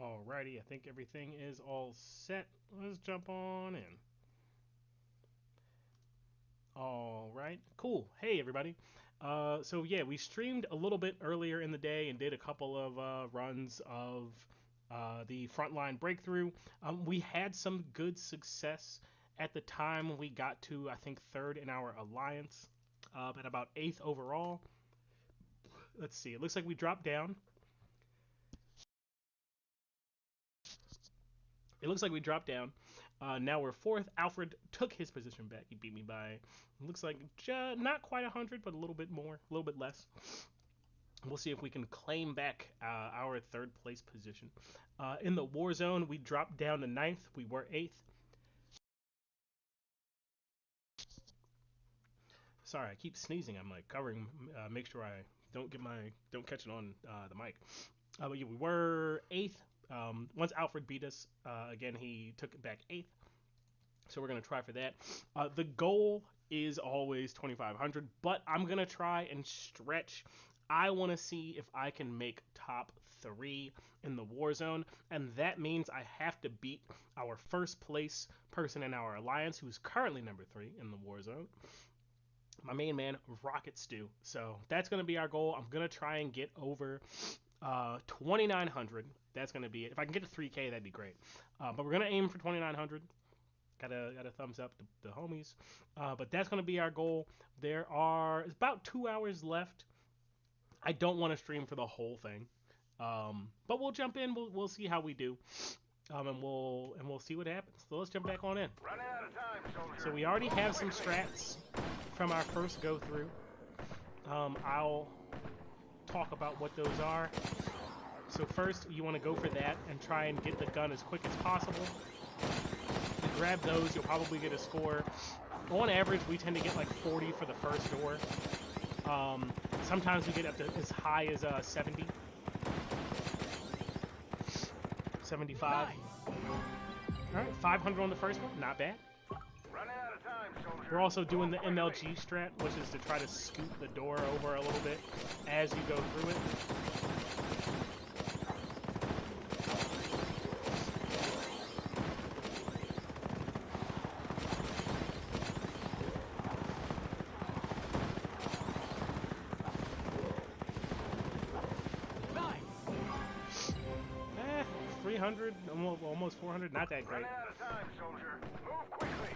Alrighty, I think everything is all set. Let's jump on in. All right, cool. Hey, everybody. So yeah, we streamed a little bit earlier in the day and did a couple of runs of the Frontline Breakthrough. We had some good success at the time. We got to, I think, third in our alliance, at about eighth overall. Let's see. It looks like we dropped down. It looks like we dropped down. Now we're fourth. Alfred took his position back. He beat me by, looks like not quite 100, but a little bit more, a little bit less. We'll see if we can claim back our third place position. In the war zone, we dropped down to ninth. We were eighth. Sorry, I keep sneezing. I'm like covering, make sure I don't catch it on the mic. But yeah, we were eighth. Once Alfred beat us, again he took it back eighth. So we're gonna try for that. The goal is always 2,500, but I'm gonna try and stretch. I want to see if I can make top three in the war zone, and that means I have to beat our first place person in our alliance, who's currently number three in the war zone. My main man, Rocket Stew. So that's gonna be our goal. I'm gonna try and get over 2,900. That's gonna be it. If I can get to 3K, that'd be great. But we're gonna aim for 2,900. Got a thumbs up to the homies. But that's going to be our goal. It's about 2 hours left. I don't want to stream for the whole thing. But we'll jump in. We'll see how we do. And we'll see what happens. So let's jump back on in. So we already have some strats from our first go through. I'll talk about what those are. So first, you want to go for that and try and get the gun as quick as possible. Grab those, you'll probably get a score. On average, we tend to get like 40 for the first door. Sometimes we get up to as high as 70. 75. Alright, 500 on the first one, not bad. We're also doing the MLG strat, which is to try to scoot the door over a little bit as you go through it. Almost 400, not that great. Out of time, soldier. Move quickly.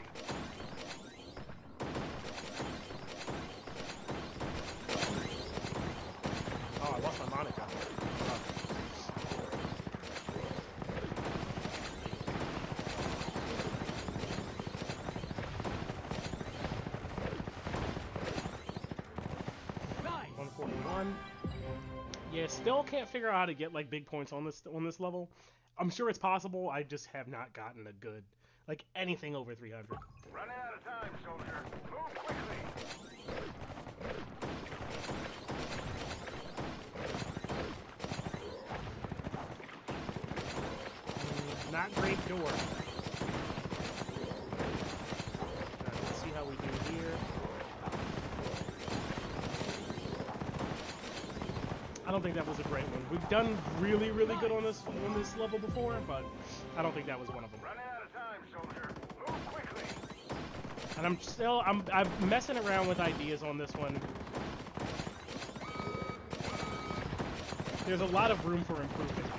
Oh, I lost my Monica. Nice. 141. Yeah, still can't figure out how to get like big points on this level. I'm sure it's possible. I just have not gotten a good, like anything over 300. Running out of time, soldier. Move quickly. Not great door. Let's see how we do here. I don't think that was a great one. We've done really, really good on this level before, but I don't think that was one of them. Running out of time, soldier. Move quickly. And I'm messing around with ideas on this one. There's a lot of room for improvement here.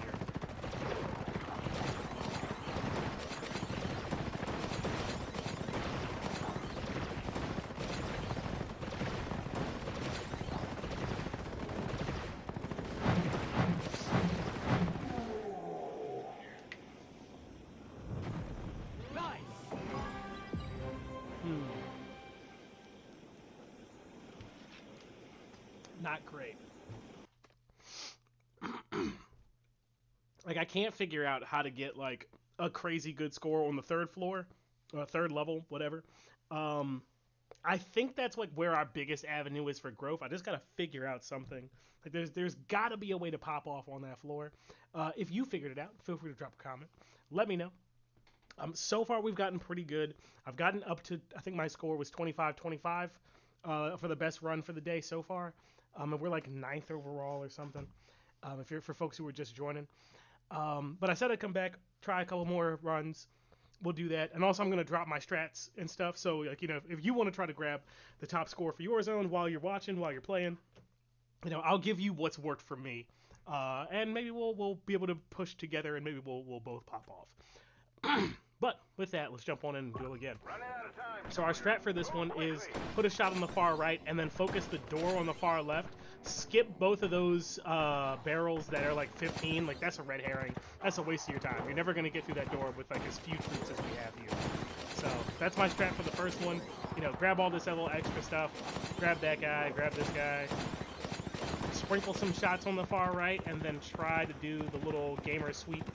Not great. Like, I can't figure out how to get, like, a crazy good score on the third floor, or third level, whatever. I think that's, like, where our biggest avenue is for growth. I just gotta figure out something. Like, there's gotta be a way to pop off on that floor. If you figured it out, feel free to drop a comment. Let me know. So far, we've gotten pretty good. I've gotten up to, I think my score was 25-25 for the best run for the day so far. And we're like 9th overall or something. For folks who were just joining. But I said I'd come back, try a couple more runs. We'll do that, and also I'm gonna drop my strats and stuff. So like if you want to try to grab the top score for your zone while you're watching, while you're playing, I'll give you what's worked for me, and maybe we'll be able to push together, and maybe we'll both pop off. But with that, let's jump on in and do it again. So our strat for this one is put a shot on the far right and then focus the door on the far left. Skip both of those barrels that are like 15. Like that's a red herring. That's a waste of your time. You're never going to get through that door with like as few troops as we have here. So that's my strat for the first one. Grab all this little extra stuff. Grab that guy. Grab this guy. Sprinkle some shots on the far right and then try to do the little gamer sweep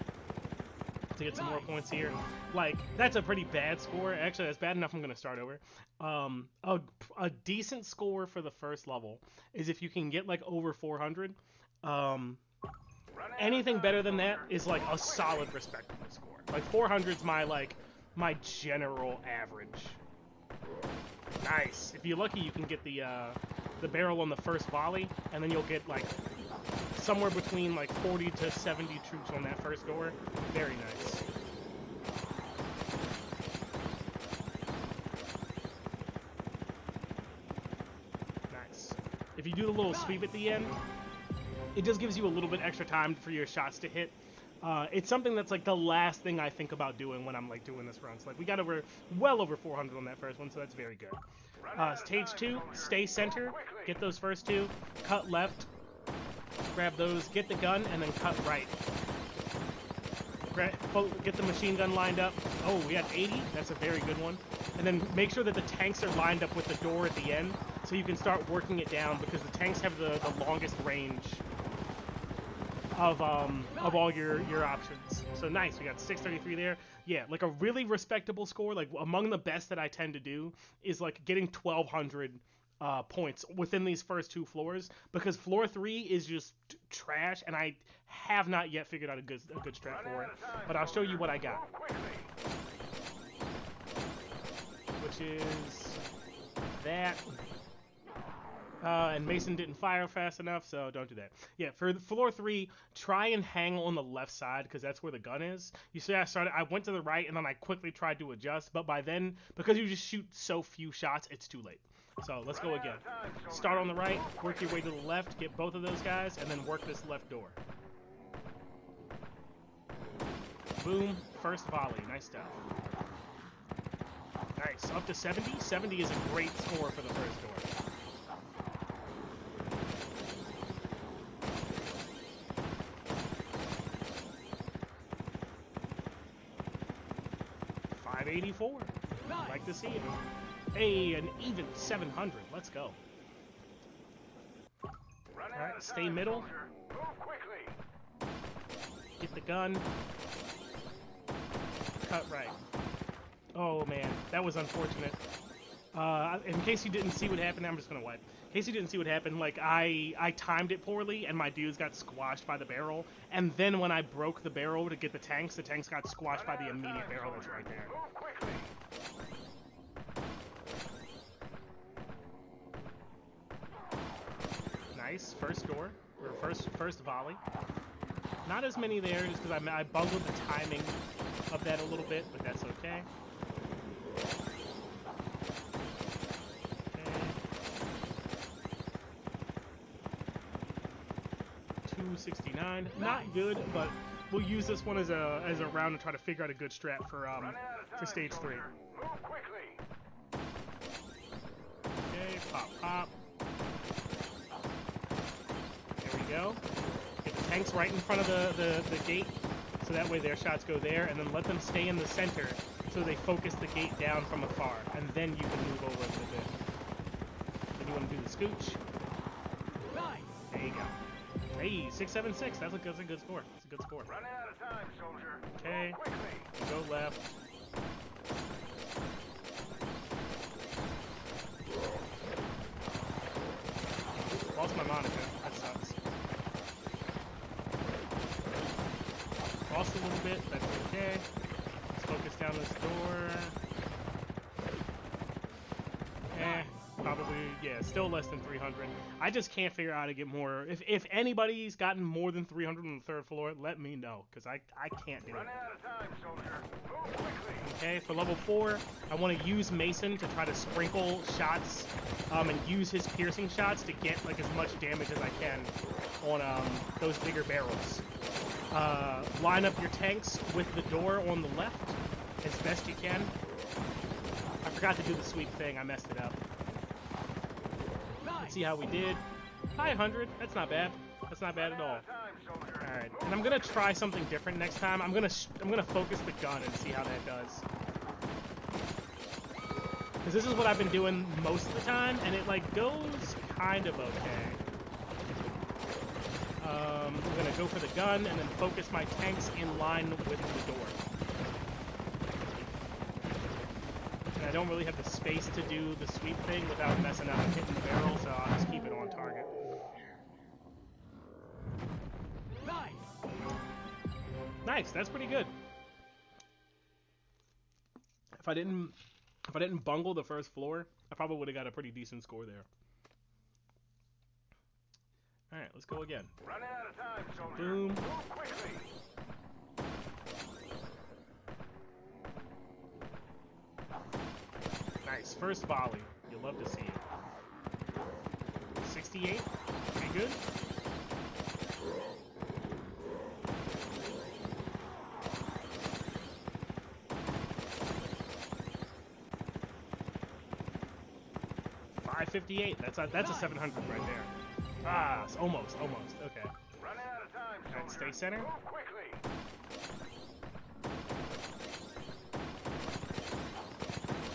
to get some more points here. Like, that's a pretty bad score. Actually, that's bad enough. I'm going to start over. A decent score for the first level is if you can get, like, over 400. Anything better than that is, like, a solid, respectable score. Like, 400's my general average. Nice. If you're lucky, you can get the barrel on the first volley, and then you'll get, like, somewhere between like 40 to 70 troops on that first door. Very nice. Nice. If you do the little sweep at the end, it just gives you a little bit extra time for your shots to hit. It's something that's like the last thing I think about doing when I'm like doing this run. So like we got well over 400 on that first one, so that's very good. Stage 2, stay center, get those first two, cut left, grab those, get the gun, and then cut right. Get the machine gun lined up. Oh, we had 80. That's a very good one. And then make sure that the tanks are lined up with the door at the end, so you can start working it down, because the tanks have the longest range of all your options. So nice, we got 633 there. Yeah, like a really respectable score. Like among the best that I tend to do is like getting 1200 points within these first two floors, because floor 3 is just trash, and I have not yet figured out a good strat for it. But I'll show you what I got, which is that. And Mason didn't fire fast enough, so don't do that. Yeah, for floor 3, try and hang on the left side, because that's where the gun is. You see, I went to the right, and then I quickly tried to adjust, but by then, because you just shoot so few shots, it's too late. So let's go again. Start on the right, work your way to the left, get both of those guys, and then work this left door. Boom, first volley, nice stuff. Nice, up to 70. 70 is a great score for the first door. .584. Like to see it. Hey, an even 700. Let's go. Alright, stay middle. Get the gun. Cut right. Oh man, that was unfortunate. In case you didn't see what happened, I'm just gonna wipe. In case you didn't see what happened, like I timed it poorly, and my dudes got squashed by the barrel. And then when I broke the barrel to get the tanks got squashed by the immediate barrel that's right there. Nice, first door, or first volley. Not as many there, just because I bungled the timing of that a little bit, but that's okay. 269, not good, but we'll use this one as a round to try to figure out a good strat for stage 3. Okay, pop. There we go. Get the tanks right in front of the gate, so that way their shots go there, and then let them stay in the center so they focus the gate down from afar, and then you can move over a little bit. Then you want to do the scooch. There you go. Hey, 676. That's a good score. That's a good score. Running out of time, soldier. Okay. Go left. Lost my monitor. That sucks. Lost a little bit. That's okay. Let's focus down this door. Probably, yeah, still less than 300. I just can't figure out how to get more. If anybody's gotten more than 300 on the third floor, let me know, because I can't do it. Running out of time, soldier. Move quickly. Okay, for level 4, I want to use Mason to try to sprinkle shots and use his piercing shots to get like as much damage as I can on those bigger barrels. Line up your tanks with the door on the left as best you can. I forgot to do the sweep thing. I messed it up. Let's see how we did. 500. That's not bad. That's not bad at all. All right, and I'm gonna try something different next time. I'm gonna focus the gun and see how that does. Because this is what I've been doing most of the time, and it like goes kind of okay. I'm gonna go for the gun and then focus my tanks in line with the door. And I don't really have the space to do the sweep thing without messing up and hitting the barrel, so I'll just keep it on target. Nice, that's pretty good. If I didn't bungle the first floor, I probably would have got a pretty decent score there. All right, let's go again. Running out of time, soldier. Boom. Move quickly. Nice, first volley. You'll love to see it. 68, pretty good. $558. That's a 700 right there. Ah, it's almost. Okay. Running out of time, soldier. All right, stay center. Move quickly.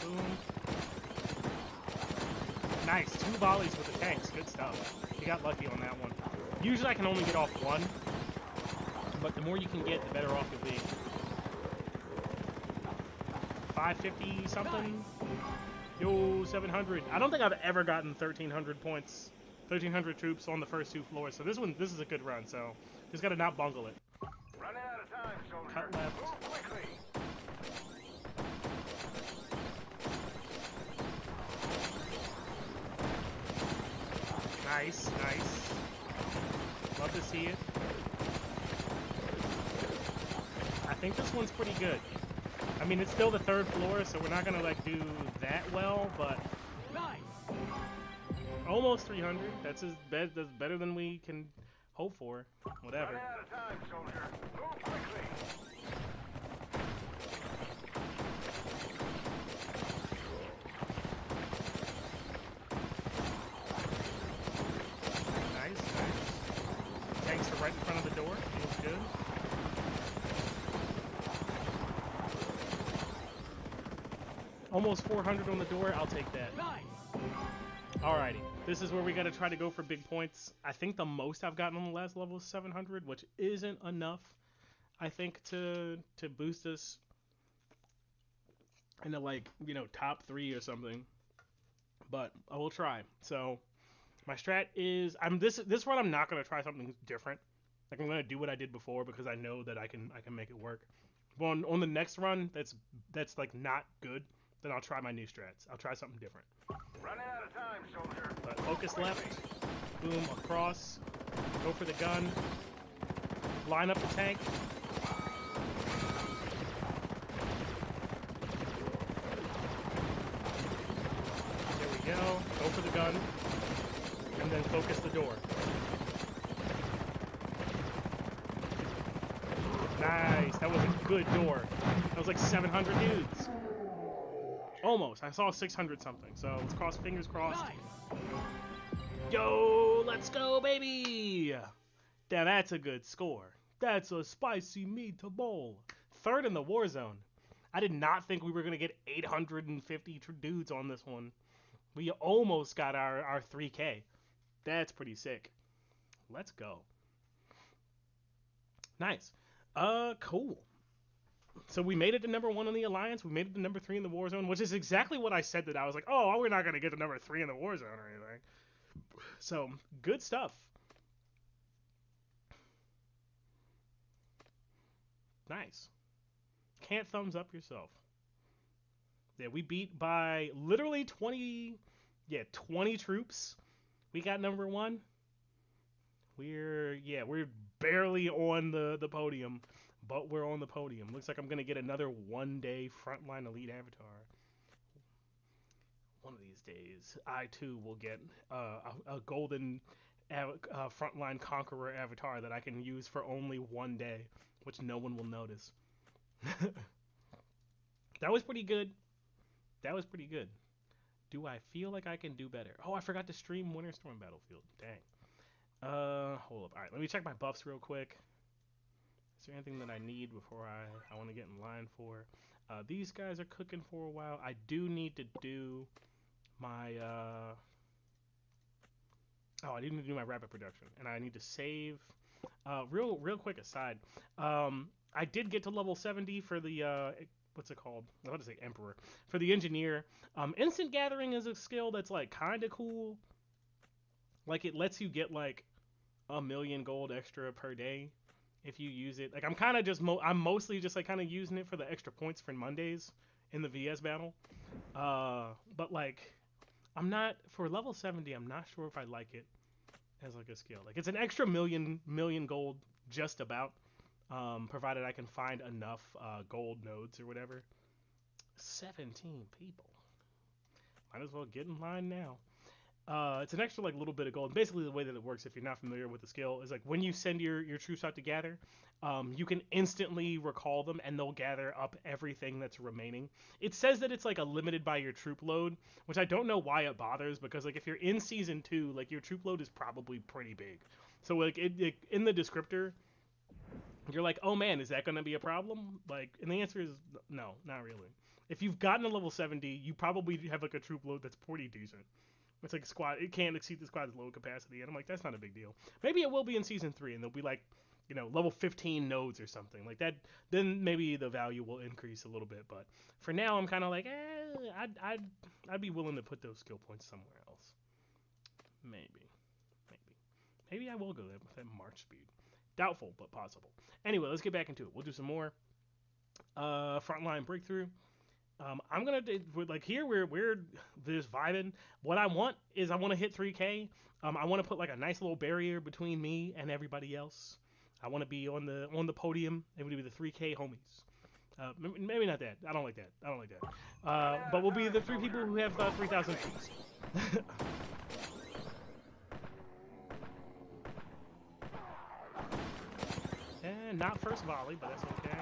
Boom. Nice, 2 volleys with the tanks. Good stuff. You got lucky on that one. Usually I can only get off 1, but the more you can get, the better off you'll be. 550 something. Yo, 700. I don't think I've ever gotten 1,300 points, 1,300 troops on the first 2 floors. So this is a good run. So just gotta not bungle it. Running out of time, soldier. Cut left. Move quickly. Nice. Love to see it. I think this one's pretty good. I mean, it's still the 3rd floor, so we're not gonna like do that well, but almost 300. That's better than we can hope for. Whatever. Running out of time, soldier. Move quickly. Nice. Tanks are right in front of the door. Feels good. Almost 400 on the door. I'll take that. Alrighty. This is where we got to try to go for big points. I think the most I've gotten on the last level is 700, which isn't enough, I think, to boost us into, like, you know, top 3 or something. But I will try. So my strat is this run I'm not going to try something different. Like, I'm going to do what I did before because I know that I can make it work. But on the next run that's like not good, then I'll try my new strats. I'll try something different. Running out of time, soldier. But focus left, boom, across, go for the gun, line up the tank. There we go for the gun, and then focus the door. Nice, that was a good door. That was like 700 dudes. Almost. I saw 600 something. So let's cross fingers crossed. Yo, let's go, baby. Now that's a good score. That's a spicy meatball. 3rd in the war zone. I did not think we were gonna get 850 dudes on this one. We almost got our 3K. That's pretty sick. Let's go. Nice. Cool. So we made it to number 1 in the Alliance. We made it to number 3 in the Warzone, which is exactly what I said that I was like, oh, we're not going to get to number 3 in the Warzone or anything. So, good stuff. Nice. Can't thumbs up yourself. Yeah, we beat by literally 20 Yeah, 20 troops. We got number one. We're barely on the podium, but we're on the podium. Looks like I'm gonna get another 1-day Frontline Elite Avatar. One of these days, I too will get a golden Frontline Conqueror Avatar that I can use for only 1 day, which no one will notice. That was pretty good. That was pretty good. Do I feel like I can do better? Oh, I forgot to stream Winter Storm Battlefield. Dang. Hold up. All right, let me check my buffs real quick. Is there anything that I need before I want to get in line for? These guys are cooking for a while. I do need to do my I need to do my rapid production, and I need to save. Real quick aside. I did get to level 70 for the what's it called? I want to say Emperor for the engineer. Instant gathering is a skill that's like kind of cool. Like it lets you get like 1,000,000 gold extra per day if you use it. Like I'm kind of just I'm mostly just like kind of using it for the extra points for Mondays in the VS battle. But like I'm not for level 70. I'm not sure if I like it as like a skill. Like it's an extra million gold just about, provided I can find enough gold nodes or whatever. 17 people. Might as well get in line now. It's an extra like little bit of gold. Basically, the way that it works, if you're not familiar with the skill, is like when you send your troops out to gather, you can instantly recall them, and they'll gather up everything that's remaining. It says that it's like a limited by your troop load, which I don't know why it bothers, because like if you're in season 2, like your troop load is probably pretty big. So like it in the descriptor, you're like, oh man, is that going to be a problem? Like, and the answer is no, not really. If you've gotten to level 70, you probably have like a troop load that's pretty decent. It's like squad. It can't exceed the squad's load capacity, and I'm like, that's not a big deal. Maybe it will be in season 3, and they'll be like, level 15 nodes or something like that. Then maybe the value will increase a little bit. But for now, I'm kind of like, I'd be willing to put those skill points somewhere else. Maybe I will go there with that March speed. Doubtful, but possible. Anyway, let's get back into it. We'll do some more Frontline Breakthrough. I'm gonna do like here we're just vibing. What I want is I want to hit 3K. I want to put like a nice little barrier between me and everybody else. I want to be on the podium. It would be the 3K homies. Maybe not that. I don't like that. But we'll be the 3 people who have 3,000 troops. And not first volley, but that's okay.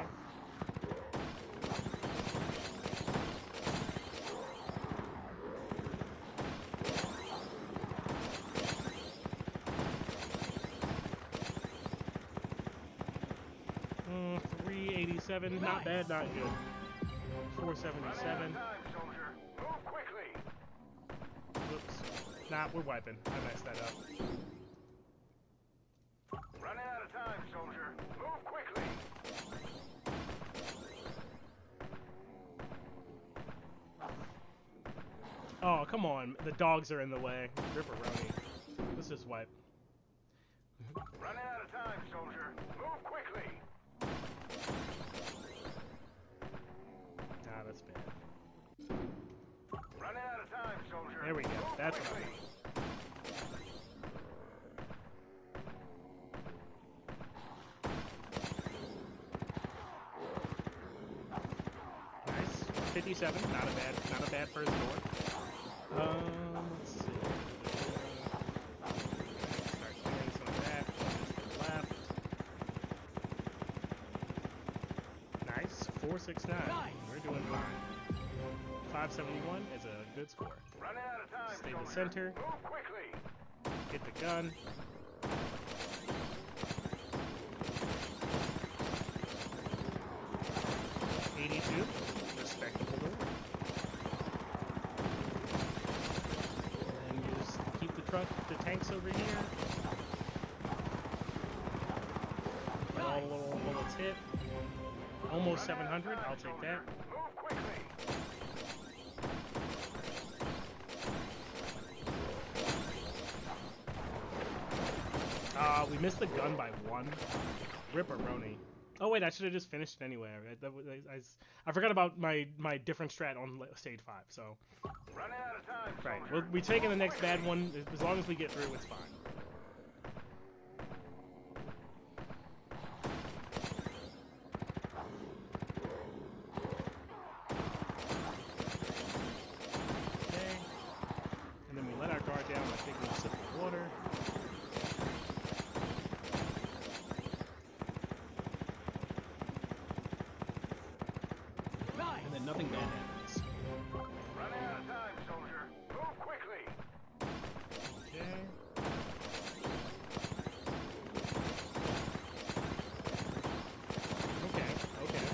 Not bad, not good. 477. Oops. Nah, we're wiping. I messed that up. Running out of time, soldier. Move quickly. Oh, come on. The dogs are in the way. Ripperoni. Let's just wipe. Running out of time, soldier. Move quickly. Nah, that's bad. Running out of time, soldier. There we go. Move That's quickly. what I want. Nice. 57. Not a bad first door. Let's see. Start doing some of that. Just left. Nice. 469. We're doing fine. 571 is a good score. Running out of time, Stay soldier. to center. Move quickly. Get the gun. Respectable. And you just keep the tanks over here. Get all the little bullets hit. Almost 700. I'll take that. Move quickly. We missed the gun by 1. Ripperoni. Oh wait, I should have just finished it anyway. I forgot about my different strat on stage 5. So Running out of time, right, soldier. we taking the Move next quickly. bad one. As long as we get through, it's fine. Okay, and then we let our guard down by taking a sip of water. And then nothing bad happens. Running out of time, soldier. Move quickly. Okay. Okay.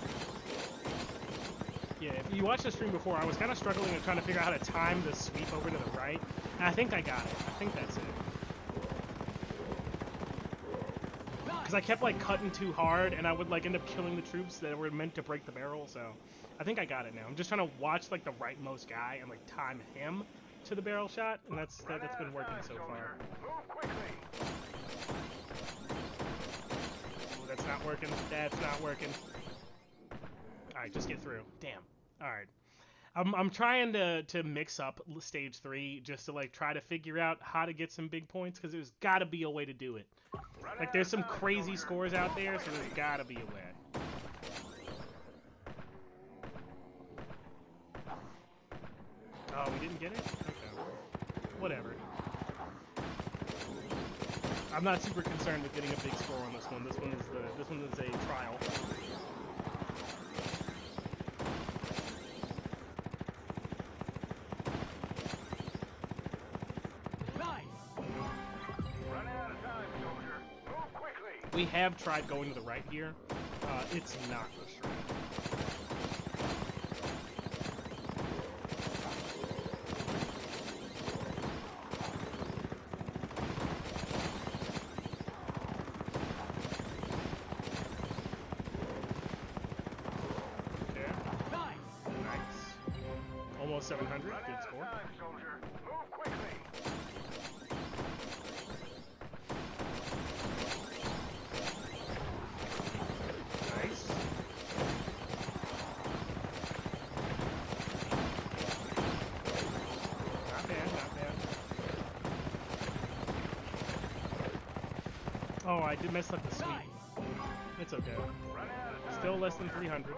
Yeah, if you watched the stream before, I was kind of struggling and trying to figure out how to time the sweep over to the right. And I think I got it. I think that's it. Because I kept like cutting too hard, and I would like end up killing the troops that were meant to break the barrel. So I think I got it now. I'm just trying to watch like the rightmost guy and like time him to the barrel shot, and that's been working so far. Move quickly. Ooh, that's not working. That's not working. All right, just get through. Damn. All right. I'm trying to mix up stage 3 just to like try to figure out how to get some big points, because there's got to be a way to do it. Like there's some crazy scores out there, so there's got to be a way. Oh, we didn't get it? Okay. Whatever. I'm not super concerned with getting a big score on this one. This one is a trial. We have tried going to the right here. It's not the strat. Okay. Nice. Almost 700. Good score. Move quickly. Oh, I did mess up the sweep. It's okay. Still less than 300.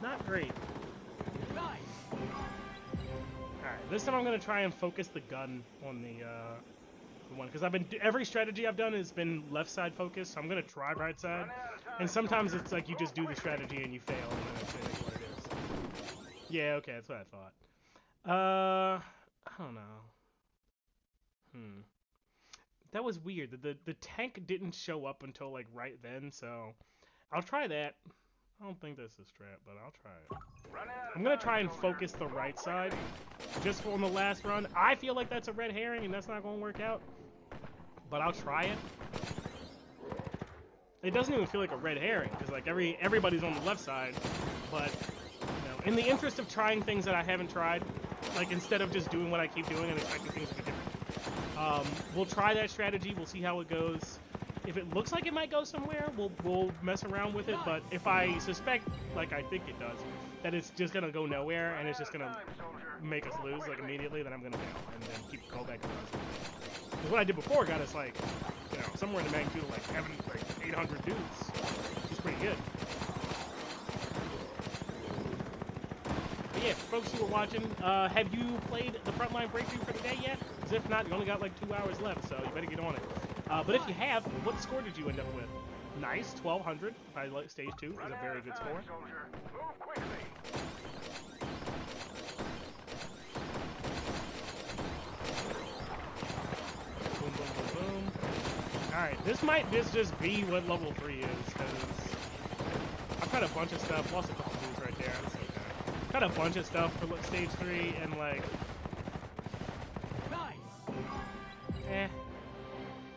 Not great. This time I'm gonna try and focus the gun on the one, because every strategy I've done has been left side focused, so I'm gonna try right side. And sometimes it's like you just do the strategy and you fail, and then that's it, what it is. Yeah, okay, that's what I thought. I don't know. That was weird. The tank didn't show up until like right then, so I'll try that. I don't think that's a strat, but I'll try it. I'm going to try and focus the right side just on the last run. I feel like that's a red herring, and that's not going to work out. But I'll try it. It doesn't even feel like a red herring, because like everybody's on the left side. But, you know, in the interest of trying things that I haven't tried, like instead of just doing what I keep doing and expecting things to be different, we'll try that strategy. We'll see how it goes. If it looks like it might go somewhere, we'll mess around with it. But if I suspect, like I think it does, that it's just gonna go nowhere and it's just gonna make us lose like immediately, then I'm gonna fail and then go back to what I was doing. Because what I did before got us like, you know, somewhere in the magnitude of like 800 dudes, which is pretty good. But yeah, folks who are watching, have you played the Frontline Breakthrough for the day yet? Because if not, you only got like 2 hours left, so you better get on it. But if you have, what score did you end up with? Nice, 1200 by stage 2 is a very good score. Boom, boom, boom, boom. Alright, this might just be what level 3 is, because I've got a bunch of stuff, lost a couple dudes right there, that's okay. Got a bunch of stuff for stage 3, and like...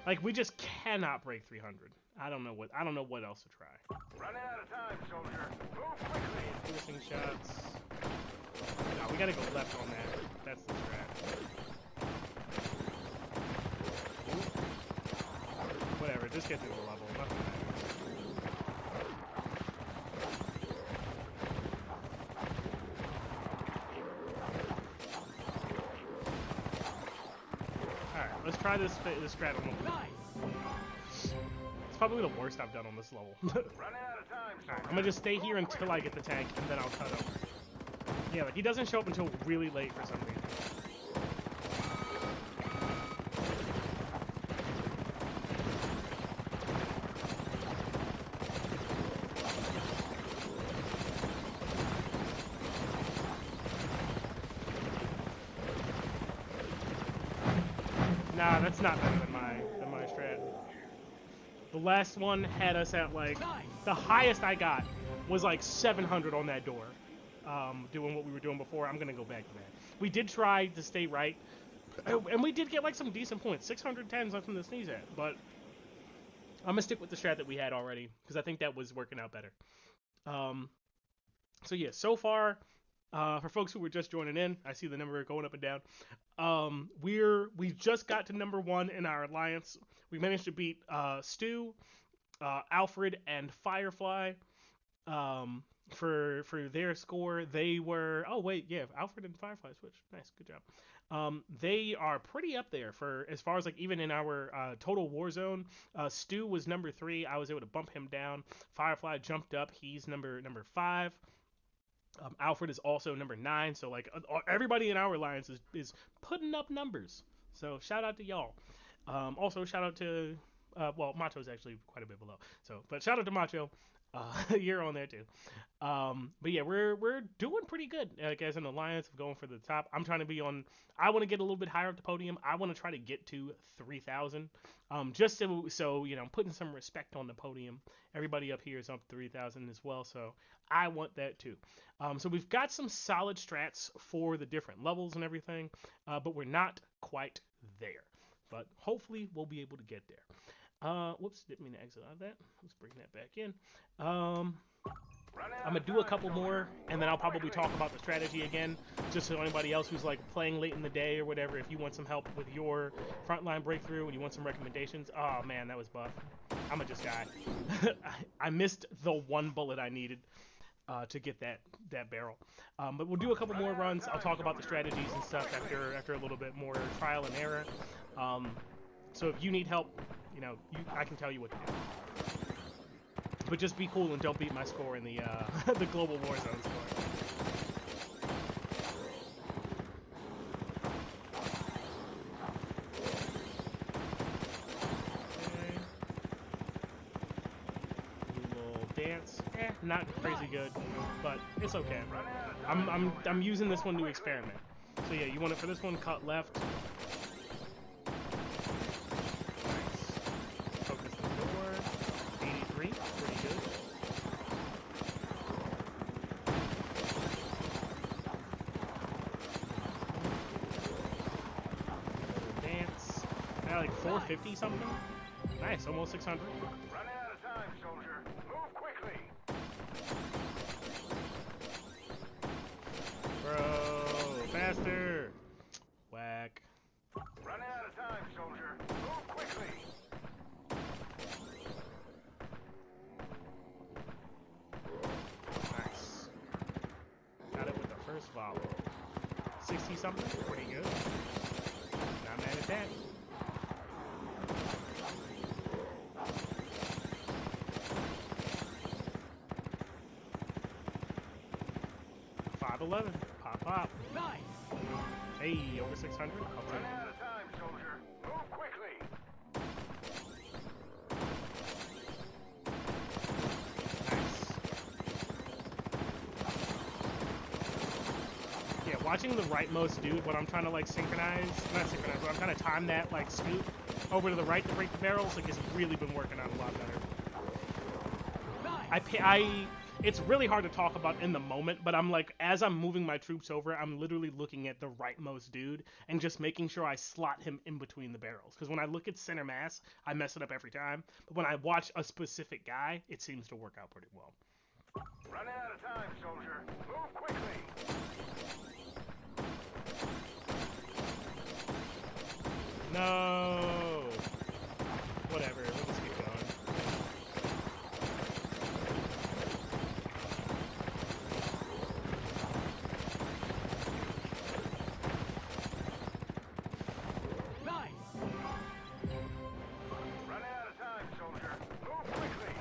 Like, we just cannot break 300. I don't know what else to try. Running out of time, soldier. Move quickly. Piercing shots. No, we gotta go left on that. That's the strat. Whatever, just get through the level. Nothing matters. Alright, let's try this strat on the line. It's probably the worst I've done on this level. Running out of time, Alright, I'm gonna just stay here until I get the tank, and then I'll cut over. Yeah, like, he doesn't show up until really late for some reason. Nah, that's not better than my strat. The last one had us at, like, the highest I got was like 700 on that door. Doing what we were doing before. I'm gonna go back to that. We did try to stay right, and we did get like some decent points. 610 is nothing to sneeze at, but I'm gonna stick with the strat that we had already because I think that was working out better. So yeah, so far, for folks who were just joining in, I see the number going up and down. We just got to number 1 in our alliance. We managed to beat Stu, Alfred, and Firefly. For their score, they were Alfred and Firefly switched. Nice, good job. They are pretty up there for as far as like even in our total war zone. Stu was number 3. I was able to bump him down. Firefly jumped up. He's number 5. Alfred is also number 9. So like everybody in our alliance is putting up numbers. So shout out to y'all. Also shout out to Macho's actually quite a bit below. So but shout out to Macho. You're on there too. But yeah, we're doing pretty good. Like as an alliance of going for the top. I'm trying to be on. I want to get a little bit higher up the podium. I want to try to get to 3,000. Just so you know, putting some respect on the podium. Everybody up here is up 3,000 as well. So I want that too. So we've got some solid strats for the different levels and everything, but we're not quite there. But hopefully we'll be able to get there. Whoops, didn't mean to exit out of that. Let's bring that back in. I'm gonna do a couple more, and then I'll probably talk about the strategy again, just so anybody else who's like playing late in the day or whatever, if you want some help with your Frontline Breakthrough and you want some recommendations. Oh man, that was buff. I'm gonna just die. I missed the one bullet I needed to get that barrel. But we'll do a couple more runs. I'll talk about the strategies and stuff after a little bit more trial and error. So if you need help, you know, I can tell you what to do. But just be cool and don't beat my score in the the global warzone score. Okay. Little dance. Not crazy good, but it's okay. I'm using this one to experiment. So yeah, you want it for this one, cut left. Like 450 something. Nice, almost 600. Running out of time, soldier. Move quickly. Bro, faster. Whack. Running out of time, soldier. Move quickly. Nice. Got it with the first follow. 60 something, pretty good. Not mad at that. $511. Pop. Hey, over 600. I'll take Running it. out of time, soldier. Move quickly. Nice. Yeah, watching the rightmost dude when I'm trying to like not synchronize, but I'm trying to time that like scoot over to the right to break the barrels, like it's really been working out a lot better. it's really hard to talk about in the moment, but I'm like, as I'm moving my troops over, I'm literally looking at the rightmost dude and just making sure I slot him in between the barrels. Because when I look at center mass, I mess it up every time. But when I watch a specific guy, it seems to work out pretty well. Running out of time, soldier. Move quickly. No. Whatever. We'll just keep going. Running out of time, soldier. Move quickly.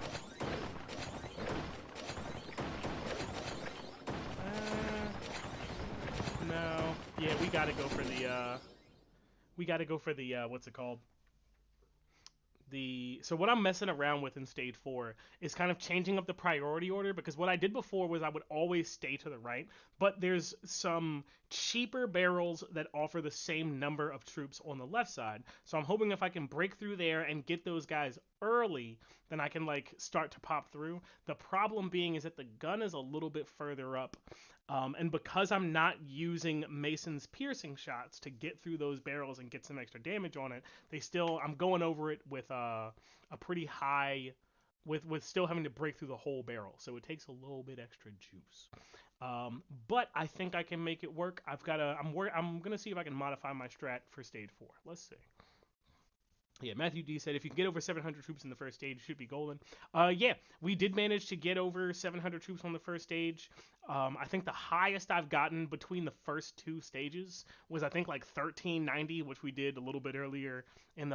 No. Yeah, we gotta go for the, what's it called? So what I'm messing around with in stage 4 is kind of changing up the priority order, because what I did before was I would always stay to the right, but there's some cheaper barrels that offer the same number of troops on the left side. So I'm hoping if I can break through there and get those guys early, then I can like start to pop through. The problem being is that the gun is a little bit further up. And because I'm not using Mason's piercing shots to get through those barrels and get some extra damage on it, I'm going over it with a pretty high, with still having to break through the whole barrel. So it takes a little bit extra juice. But I think I can make it work. I'm gonna see if I can modify my strat for stage 4. Let's see. Yeah, Matthew D said if you can get over 700 troops in the first stage, you should be golden. Yeah, we did manage to get over 700 troops on the first stage. I think the highest I've gotten between the first 2 stages was I think like 1390, which we did a little bit earlier in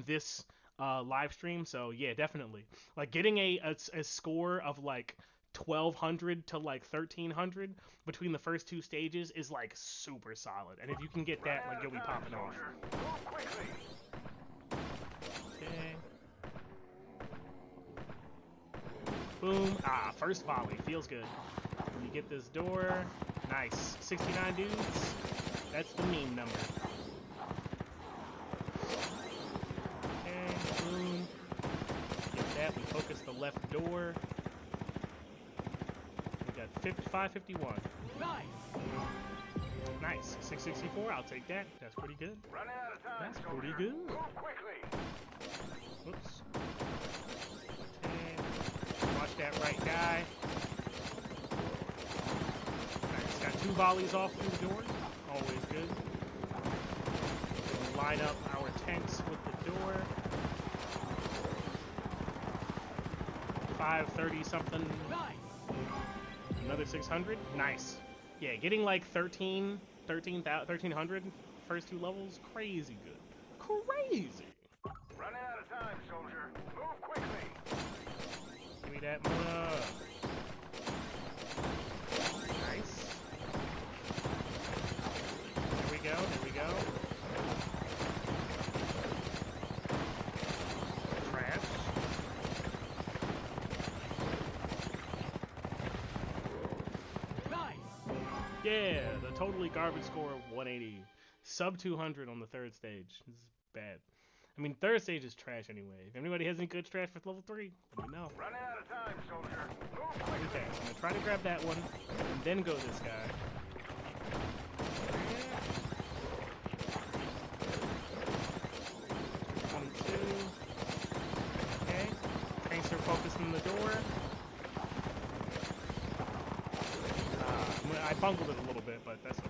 this live stream. So yeah, definitely. Like getting a score of like 1200 to like 1300 between the first 2 stages is like super solid. And if you can get that, like you'll be popping off. Move quickly. Okay. Boom. First volley. Feels good. You get this door. Nice. 69 dudes. That's the meme number. Okay. Boom. Get that. We focus the left door. We got 551. Nice. 664. I'll take that. That's pretty good. Running out of time, That's soldier. pretty good. Move quickly. Whoops. Okay. Watch that right guy. Nice. Got 2 volleys off through the door. Always good. We'll line up our tanks with the door. 530 something. Another 600. Nice. Yeah, getting like 1300 first 2 levels. Crazy good. Crazy. Running out of time, soldier. Move quickly. Give me that Mona. Nice. There we go. There we go. Trash. Yeah, the totally garbage score of 180. Sub 200 on the 3rd stage. This is bad. I mean, 3rd stage is trash anyway. If anybody has any good trash for level 3, let me know. Running out of time, soldier. Move quickly. Okay, so I'm gonna try to grab that one, and then go this guy. 22. Okay. Tanks are focusing the door. I bungled it a little bit, but that's okay.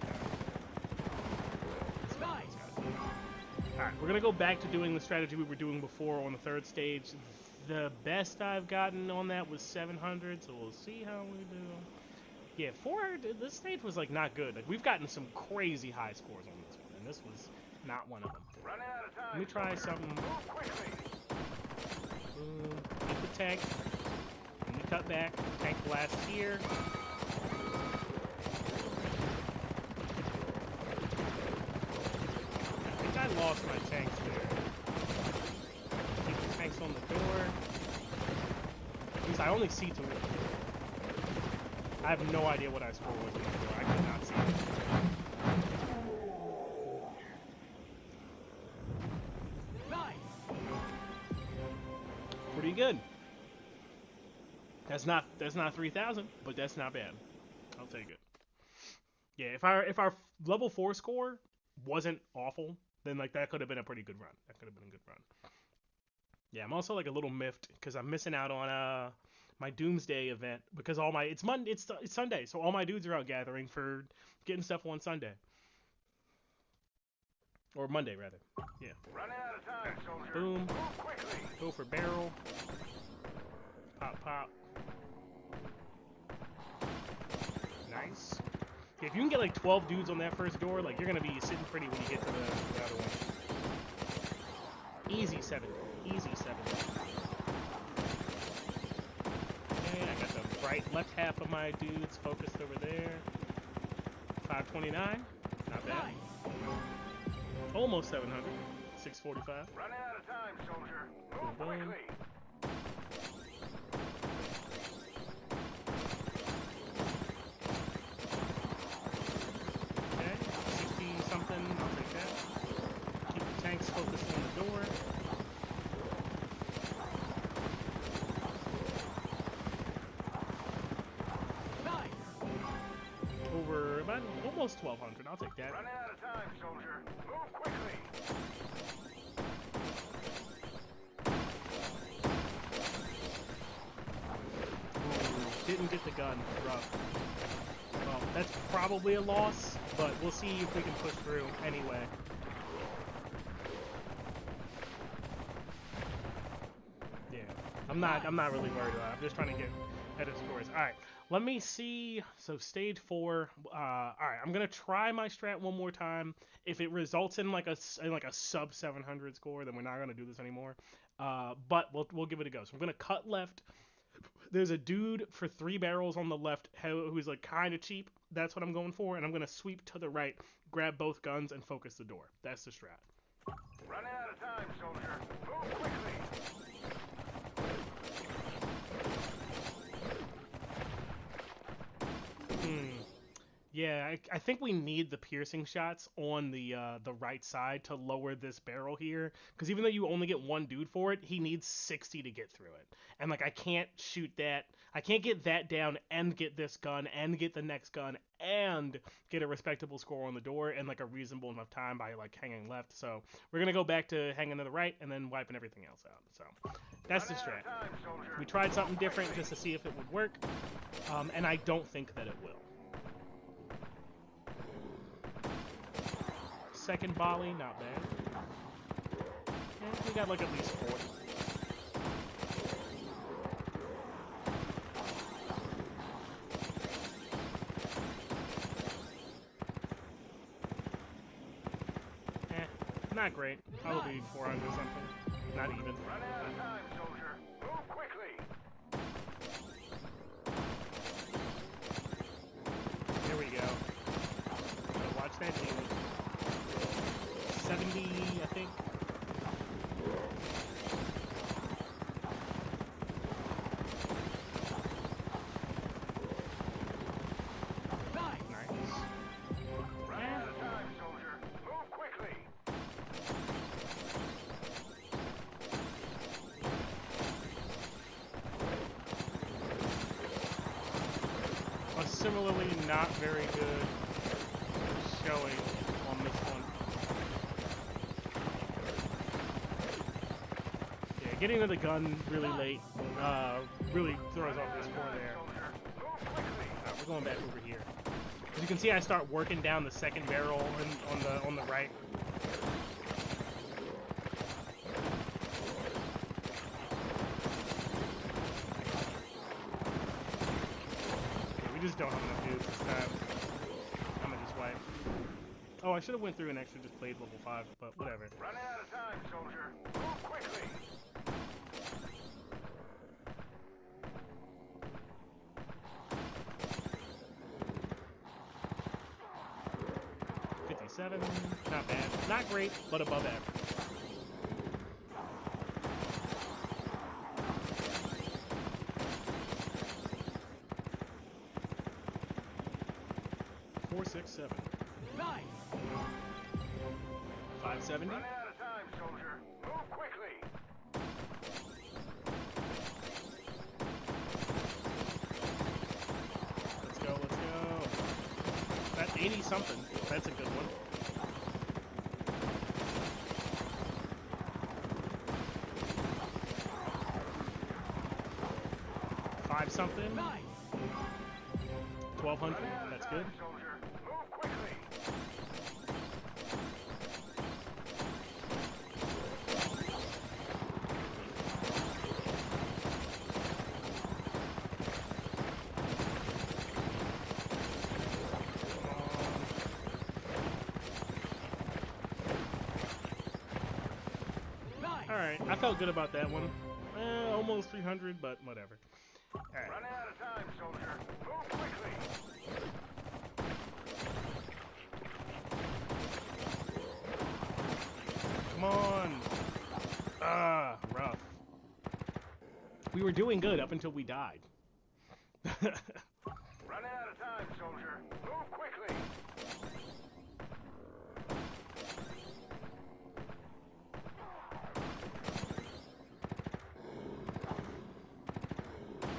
Alright, we're gonna go back to doing the strategy we were doing before on the 3rd stage. The best I've gotten on that was 700, so we'll see how we do. Yeah, 400, this stage was like not good. Like we've gotten some crazy high scores on this one, and this was not one of them. Running out of time. Let me try something. Move quickly. Boom. Get the tank. Let me cut back. Tank blast here. I lost my tanks there. Keep the tanks on the door. Because I only see 2 of them. I have no idea what I score was before. I could not see it. Pretty good. That's not 3,000, but that's not bad. I'll take it. Yeah, if our level 4 score wasn't awful, then like that could have been a pretty good run. That could have been a good run. Yeah, I'm also like a little miffed because I'm missing out on my Doomsday event because all my it's Sunday, so all my dudes are out gathering for getting stuff on Sunday or Monday rather. Yeah. Running out of time, soldier. Boom. Move quickly. Go for barrel. Pop pop. Nice. Yeah, if you can get like 12 dudes on that first door, like you're gonna be sitting pretty when you get to the other one. Easy 70. Easy 70. Okay, I got the left half of my dudes focused over there. 529. Not bad. Almost 700. 645. Running out of time, soldier. Move Boom, boom. quickly. Okay, 60 something. I'll take that. Keep the tanks focused on the door. Over about almost 1,200. I'll take that. Running out of time, soldier. Move quickly. Ooh, didn't get the gun. Rough. Well, that's probably a loss, but we'll see if we can push through anyway. Yeah, I'm not really worried about it. I'm just trying to get better scores. All right, let me see. So stage 4. All right, I'm gonna try my strat one more time. If it results in like a sub 700 score, then we're not gonna do this anymore. But we'll give it a go. So I'm gonna cut left. There's a dude for 3 barrels on the left who's like kind of cheap. That's what I'm going for, and I'm gonna sweep to the right, grab both guns, and focus the door. That's the strat. Running out of time, soldier. Move quickly. Yeah, I think we need the piercing shots on the right side to lower this barrel here. Because even though you only get 1 dude for it, he needs 60 to get through it. And like I can't shoot that. I can't get that down and get this gun and get the next gun and get a respectable score on the door in like a reasonable enough time by like hanging left. So we're gonna go back to hanging to the right and then wiping everything else out. So that's the strat. We tried something different just to see if it would work, and I don't think that it will. Second volley, not bad. We got like at least 40. Not great. Probably 400 something. Not even. Running out of time, soldier. Move quickly. There we go. So watch that dude. 70, I think. Nice. Running out of time, soldier. Move quickly. A similarly not very good showing on this one. Yeah, getting to the gun really late really throws off the score there. We're going back over here. As you can see, I start working down the second barrel on the right. We just don't have enough dudes this time. I'm gonna just wipe. Oh, I should have went through and actually just played level 5, but whatever. Running out of time, soldier. Move quickly. Not bad. Not great, but above average. Four, 6, 7. 9. 570. Running out of time, soldier. Move quickly. 80 something. That's a good one. Five something. 1200. That's good. Soldier, move quickly. Alright, I felt good about that one. Almost 300, but whatever. Alright. Running out of time, soldier. Move quickly. Come on! Ah, rough. We were doing good up until we died. Running out of time, soldier. Move quickly.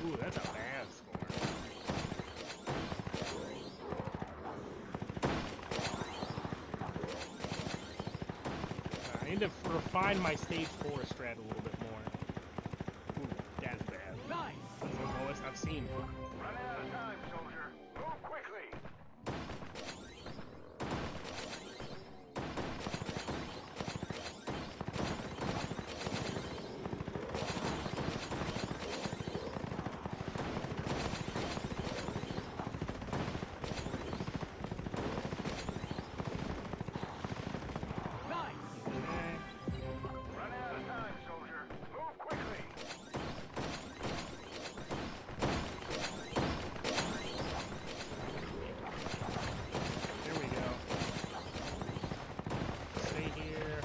Ooh, that's a bad score. I need to refine my stage 4 strat a little bit more. Ooh, that's bad. That's the lowest I've seen. Running out of time, soldier. Move quickly. Running out of time, soldier. Move quickly. Here we go. Stay here.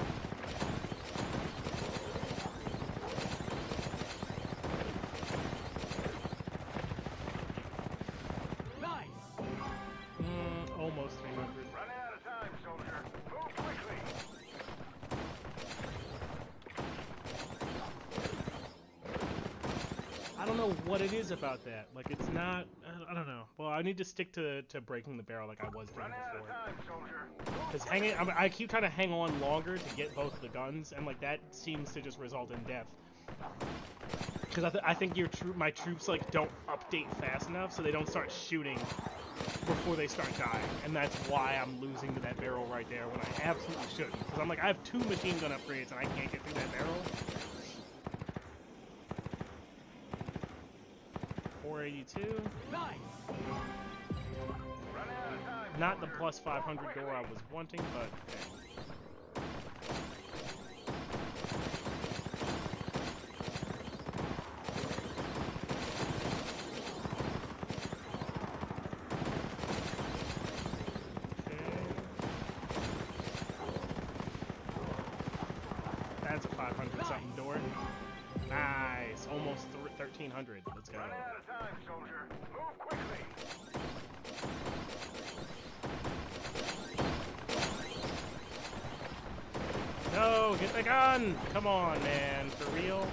Almost 300. Running out of time, soldier. Move quickly. I don't know what it is about that. Like, it's not... I don't know. Well, I need to stick to breaking the barrel like I was doing Running out of before. time, soldier. Because hanging... I keep trying to hang on longer to get both of the guns, and, like, that seems to just result in death. Because I think my troops, like, don't update fast enough, so they don't start shooting before they start dying. And that's why I'm losing to that barrel right there when I absolutely shouldn't. Because I'm like, I have 2 machine gun upgrades, and I can't get through that barrel. 482. Running out of time. Not the soldier. plus 500 door I was wanting, but... That's a 500 something door. Nice. Almost 1300. Let's go. Running out of time, soldier. Move quickly. No, get the gun! Come on, man. For real?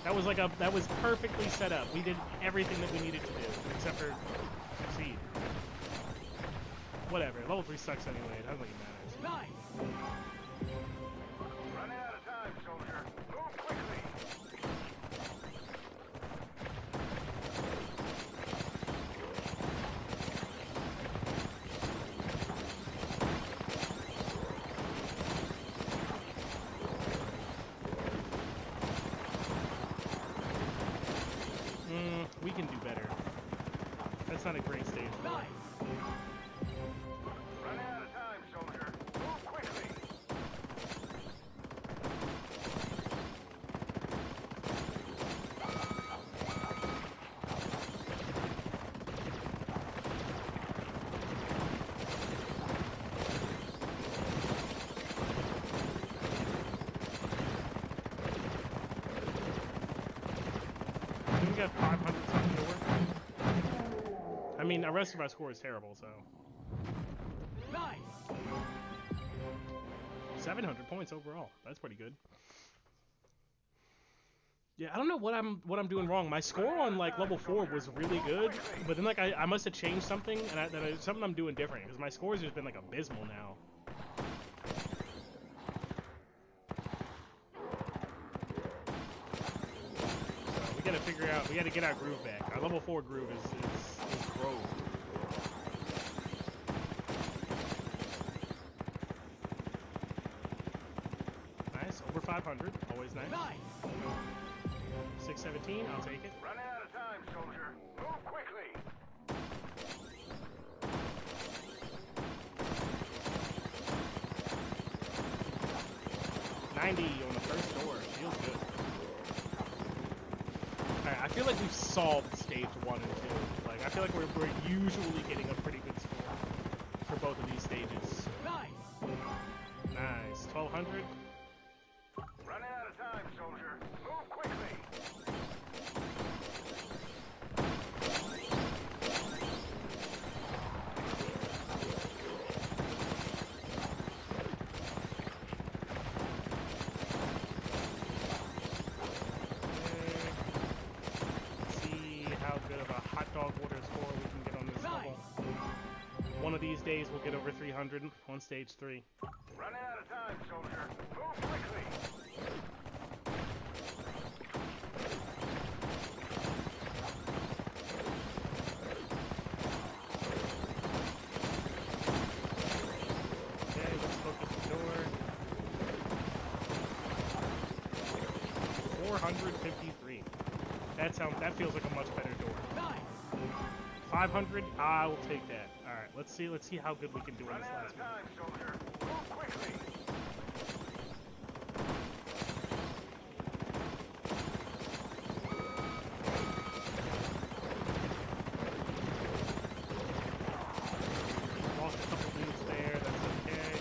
That was perfectly set up. We did everything that we needed to do, except for succeed. Whatever. Level 3 sucks anyway. It doesn't really matter. Running out of time, soldier. Move quickly. We can do better. That's not a great stage. Running out of time, soldier. Move quickly. We got 500 something to work. I mean, the rest of our score is terrible, so. 700 points overall. That's pretty good. Yeah, I don't know what I'm doing wrong. My score on like level 4 was really good, but then like I must have changed something, and something I'm doing different because my scores has been like abysmal now. So we gotta figure out. We gotta get our groove back. Our level 4 groove is broke. Nice, over 500, always nice. 617, I'll take it. Running out of time, soldier. Move quickly. 90 on the first door. Feels good. Alright, I feel like we've solved stage 1 and 2. Like, I feel like we're usually getting a pretty good score for both of these stages. Nice. 1200. Running out of time, soldier. Move quickly. See how good of a hot dog water score we can get on this level. One of these days we'll get over 300 on stage 3. Running out of time, soldier. Move quickly. Okay, let's focus the door. 453. That feels like a much better door. 500, I will take that. All right, let's see how good we can do on Running this out last of one. time, soldier. Move quickly. Lost a couple units there. That's okay.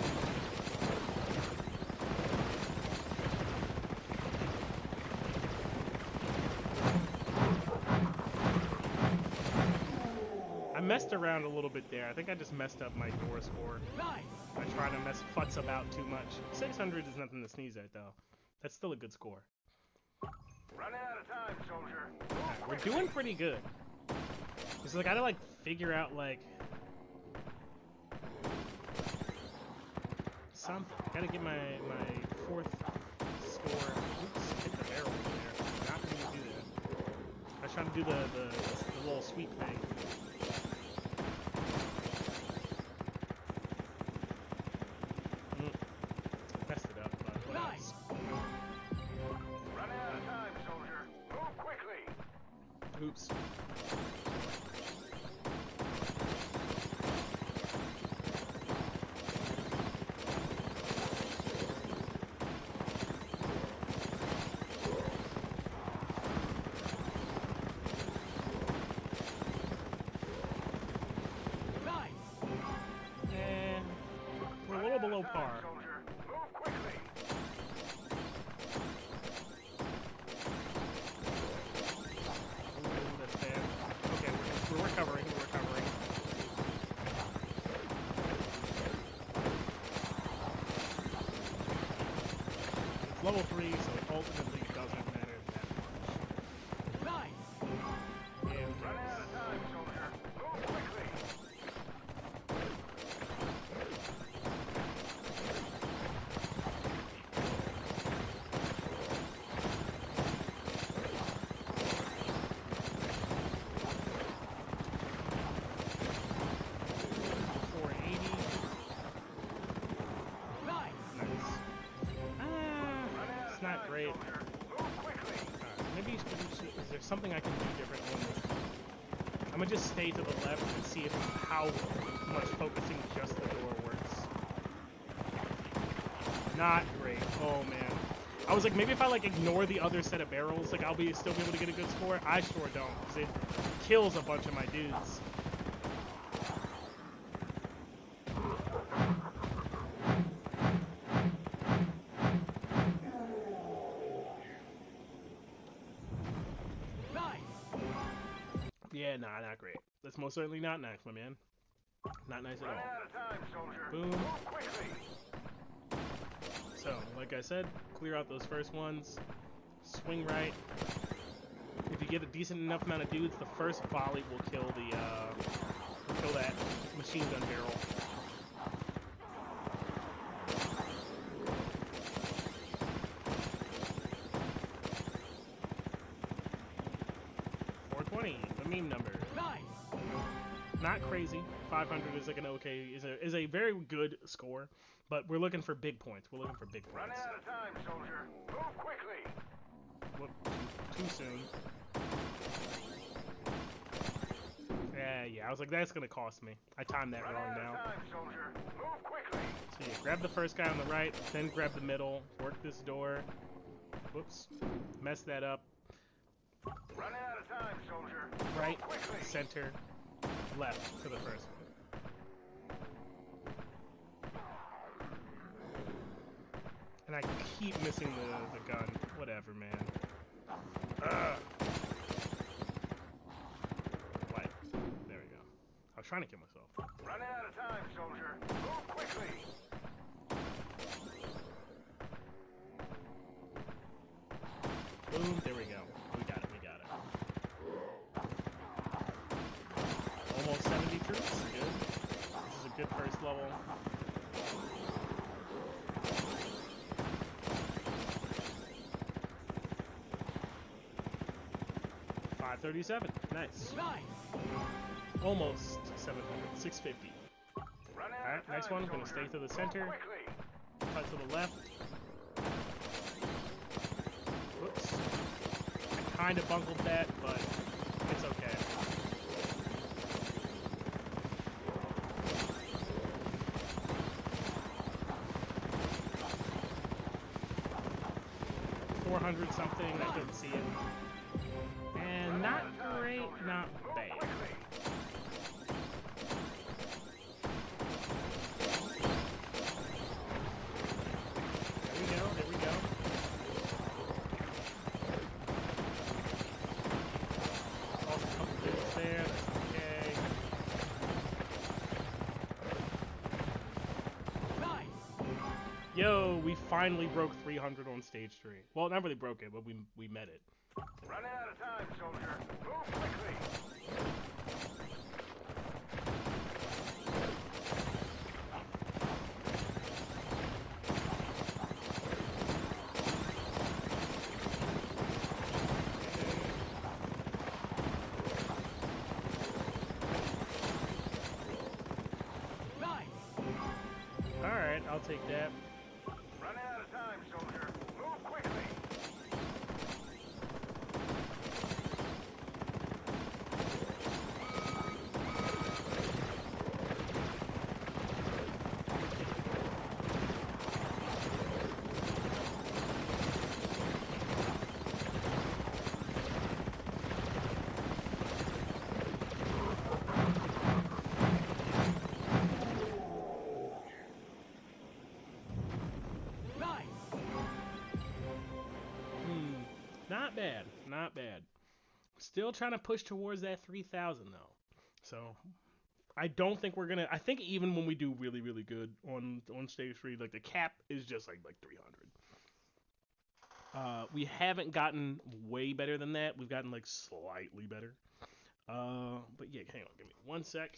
I messed around a little bit there. I think I just messed up my door score. I try to futz about too much. 600 is nothing to sneeze at, though. That's still a good score. Running out of time, soldier. Move Alright, we're quickly. doing pretty good. It's like I gotta like figure out like something. I gotta get my fourth score. Oops, hit the barrel over there. Not gonna do that. I was trying to do the little sweep thing. Messed it up, but what else? Running out of time, soldier. Move quickly. Oops. And we're a little below par. Soldier. Move quickly. Ooh, that's bad. Okay, we're recovering. We're recovering. It's level 3, so it ultimately doesn't matter that much. And Running out of time, soldier. Move quickly. It's not great. Soldier. Move quickly. Maybe is there something I can do different on this? I'm gonna just stay to the left and see how much focusing just the door works. Not great. Oh man. I was like, maybe if I like ignore the other set of barrels, like I'll still be able to get a good score. I sure don't, because it kills a bunch of my dudes. Yeah, nah, not great. That's most certainly not nice, my man. Not nice at Running all. out of time, soldier. Boom. Move quickly. So, like I said, clear out those first ones. swing right. If you get a decent enough amount of dudes, the first volley will kill the kill that machine gun barrel. The meme number. Nice. Not crazy. 500 is like an okay, is a very good score, but we're looking for big points. We're looking for big points. Running out of time, soldier. Move quickly. Whoop, too soon. Yeah. I was like, that's gonna cost me. I timed that wrong now. Time, soldier. Move quickly. So yeah, grab the first guy on the right, then grab the middle, work this door. Whoops, mess that up. Running out of time, soldier. Right, center, left for the first one. And I keep missing the gun. Whatever, man. What? There we go. I was trying to kill myself. Running out of time, soldier. Move quickly. Boom, there we go. We got it. Almost 70 troops. Good. This is a good first level. $537. Nice. Almost 700. 650. Alright, next one. Gonna stay to the center. Cut to the left. Whoops. I kind of bungled that, but it's okay. $400 something. I couldn't see it. And not great, not bad. There we go. Lost a couple dudes there, that's okay. Yo, we finally broke 300 on stage 3. Well, not really broke it, but we met it. Running out of time, soldier. Move quickly. Alright, I'll take that. Running out of time, soldier. Move quickly. Not bad, not bad. Still trying to push towards that 3,000 though. So I don't think we're gonna. I think even when we do really, really good on stage 3, like the cap is just like 300. We haven't gotten way better than that. We've gotten like slightly better. But yeah, hang on, give me 1 sec.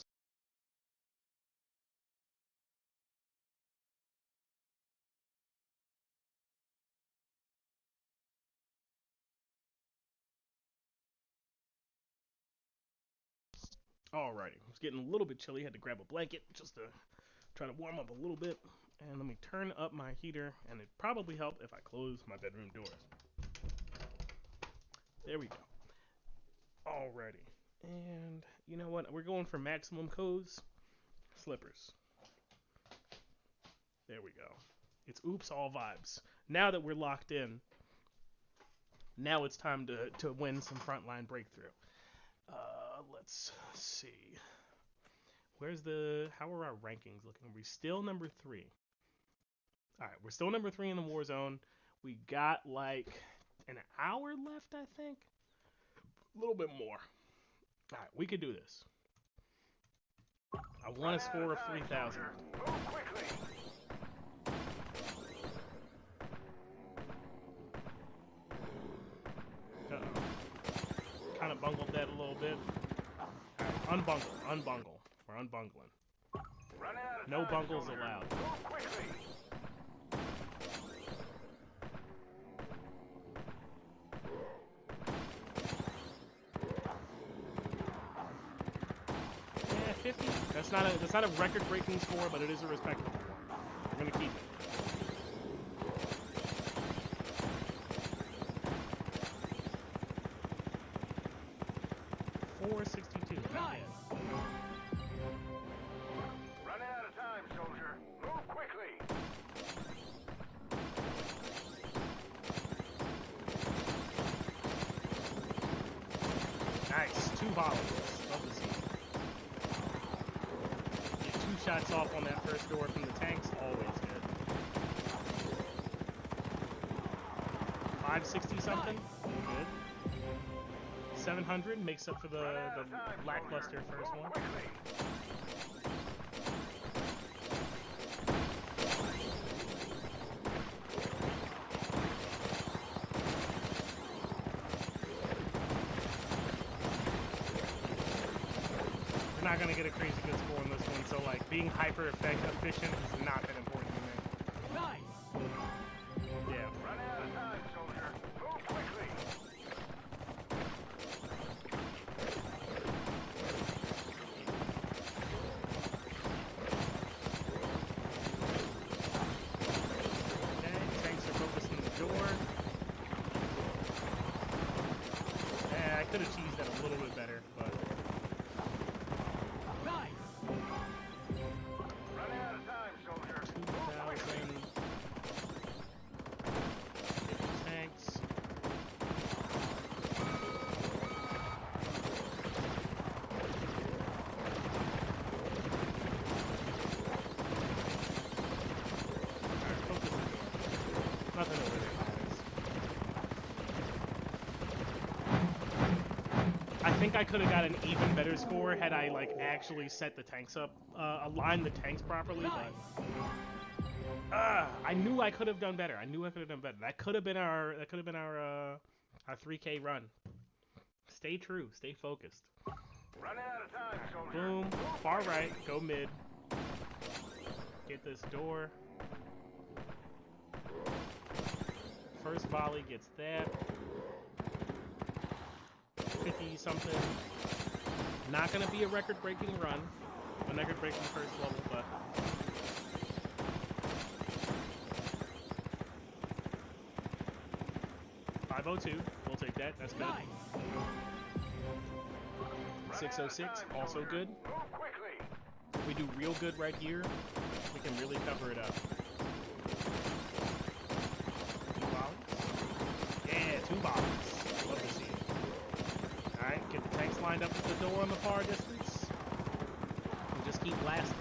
Alrighty, it's getting a little bit chilly. Had to grab a blanket just to try to warm up a little bit. And let me turn up my heater, and it'd probably help if I close my bedroom door. There we go. Alrighty. And you know what? We're going for maximum codes. Slippers. There we go. It's oops all vibes. Now that we're locked in, now it's time to win some Frontline Breakthrough. Let's see. How are our rankings looking? Are we still number 3? Alright, we're still number 3 in the war zone. We got like an hour left, I think. A little bit more. Alright, we could do this. I want a score of 3,000. Move quickly. bungled that a little bit. Alright, unbungle. We're unbungling. No bungles allowed. Move quickly. Yeah, 50. That's not a record-breaking score, but it is a respectable one. We're gonna keep it. $462. Running out of time, soldier. Move quickly. Nice. 2 volleys. Love to see it. Get 2 shots off on that first door from the tanks. Always good. 560 something. Good. 700 makes up for the lackluster first one. We're not gonna get a crazy good score on this one, so like being hyper efficient is not that important to me. Yeah. Run out of time, soldier. Move quickly. Okay, tanks are focusing the door. Yeah, I could have cheesed that a little bit better, but Run out of time, soldier. 2,000 tanks. Alright, focus the door. Nothing over there matters. I think I could have got an even better score had I like actually set the tanks up, aligned the tanks properly, but I knew I could have done better. That could have been our 3K run. Stay true, stay focused. Run out of time, soldier. Boom, far right, go mid. Get this door. First volley gets that. 50 something. Not gonna be a record-breaking run. A record-breaking first level, but 502. We'll take that. That's good. 606. Also good. Move quickly. If we do real good right here, we can really cover it up. 2 volleys. Yeah, 2 volleys. Love to see it. Alright, get the tanks lined up at the door on the far distance. And just keep blasting.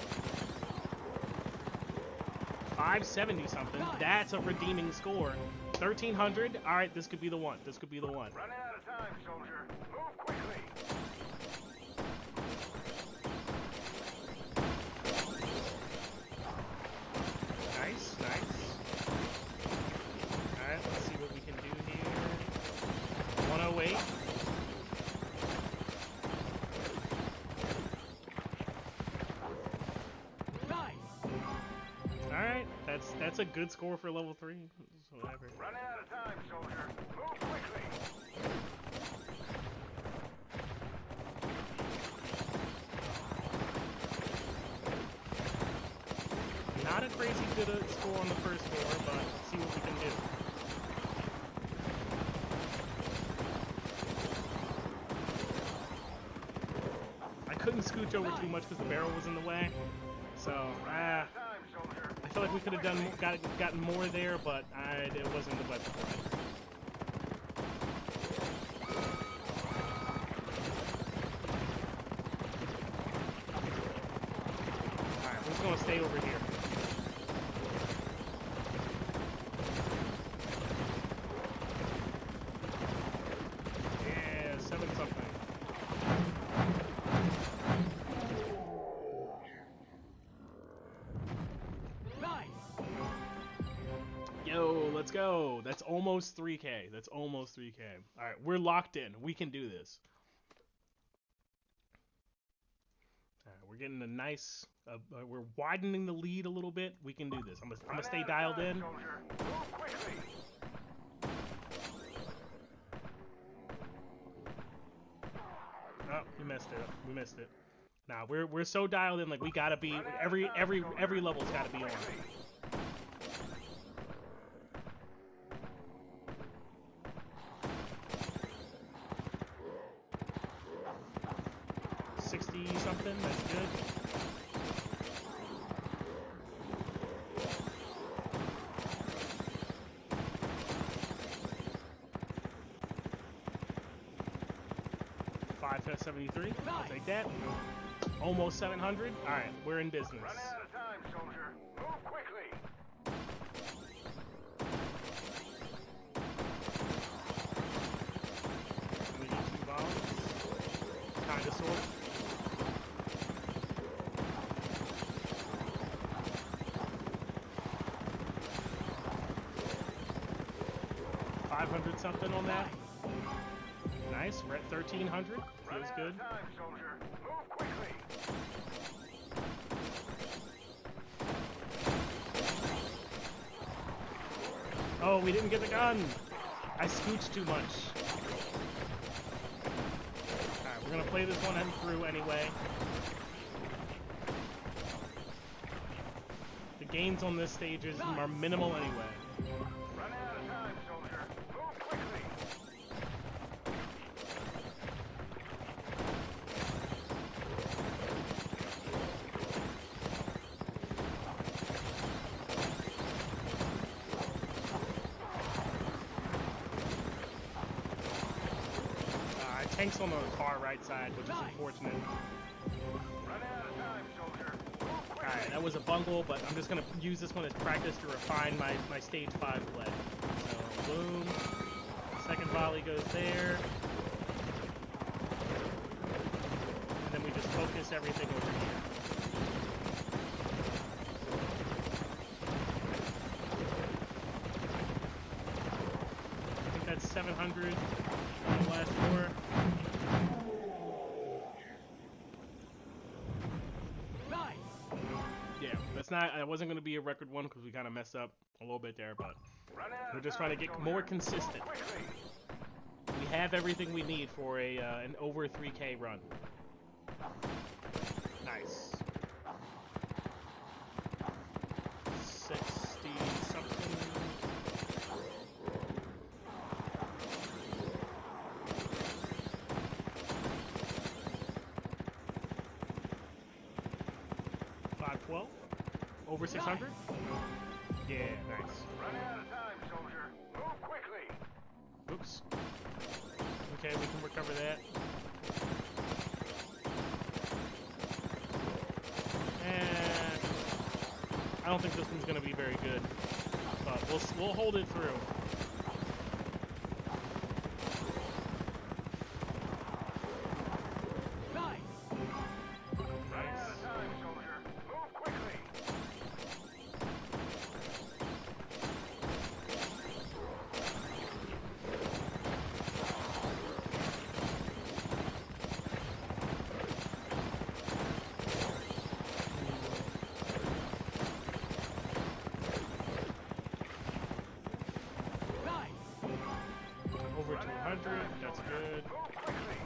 570 something. That's a redeeming score. 1300. Alright, this could be the one. This could be the one. Run out of time, soldier. Move quickly. Nice, nice. Alright, let's see what we can do here. 108. Alright, that's a good score for level 3. Whatever. Run out of time, soldier. Move quickly. Not a crazy good score on the first floor, but let's see what we can do. I couldn't scooch over too much because the barrel was in the way. So, Time, soldier. I feel like we could have gotten more there, but it wasn't the best play. Alright, we're just gonna stay over here. Yeah, 7 something. Yo, let's go. That's almost 3K. That's almost 3K. All right, we're locked in. We can do this. we're getting a nice. We're widening the lead a little bit. We can do this. I'm gonna stay Run out of dialed time, in. soldier. Move quickly. Oh, we missed it. We missed it. Nah, we're so dialed in. Like we gotta be Run out of every time, every soldier. every level's gotta be Move on. quickly. 60 something. That's good. Five to 73. I'll take that. Almost 700. All right, we're in business. Run out of time, soldier. Move quickly. We get 2 bombs. Kinda sorta. $500 something on that. Nice. We're at 1300. Run Feels out good. of time, soldier. Move quickly. Oh, we didn't get the gun. I scooched too much. Alright, we're gonna play this one through anyway. The gains on this stage are minimal anyway. Run out of time, soldier. Move quickly. Tanks on the far right side, which is unfortunate. Run out of time, soldier. Move quickly. Alright, that was a bungle, but I'm just gonna use this one as practice to refine my stage 5 play. So, boom. Second volley goes there. And then we just focus everything over here. I think that's 700 on the last floor. Yeah, that's not. It wasn't going to be a record one because we kind of messed up a little bit there, but Run out we're of just time, trying to get soldier. more consistent. Move quickly. We have everything we need for an over 3K run. Nice. 60 something. $512. Over 600. Yeah, nice. Run out of time, soldier. Move quickly. Oops. Okay, we can recover that. And I don't think this one's gonna be very good, but we'll hold it through. Run out of time, soldier. Move quickly. Over 200. That's good. Move quickly.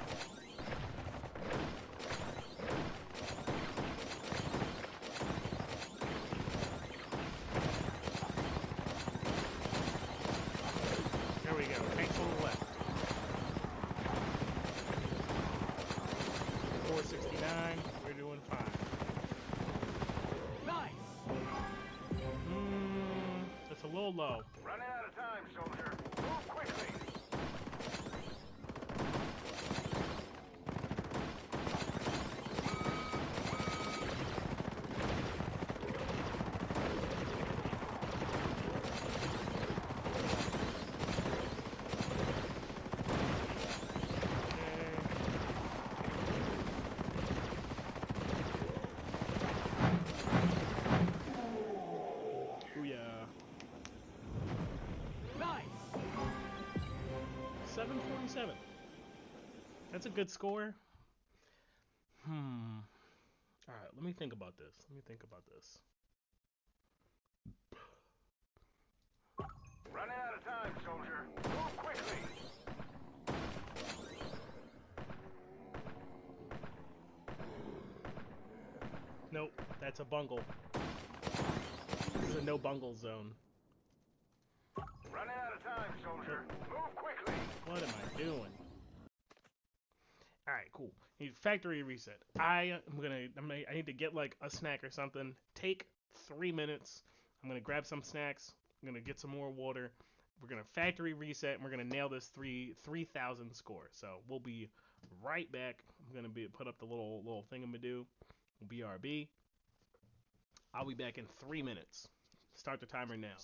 There we go. Tanks on the left. 469. We're doing fine. That's a little low. Run out of time, soldier. Move quickly. Booyah. 747. That's a good score. All right, let me think about this. Let me think about this. Running out of time, soldier. Move quickly. Nope, that's a bungle. This is a no bungle zone. Running out of time, soldier. Move quickly. What am I doing? All right, cool. Need factory reset. I need to get like a snack or something. Take 3 minutes. I'm gonna grab some snacks. I'm gonna get some more water. We're gonna factory reset and we're gonna nail this 3,000 score. So we'll be right back. I'm gonna put up the little thing I'm gonna do. BRB. I'll be back in 3 minutes. Start the timer now.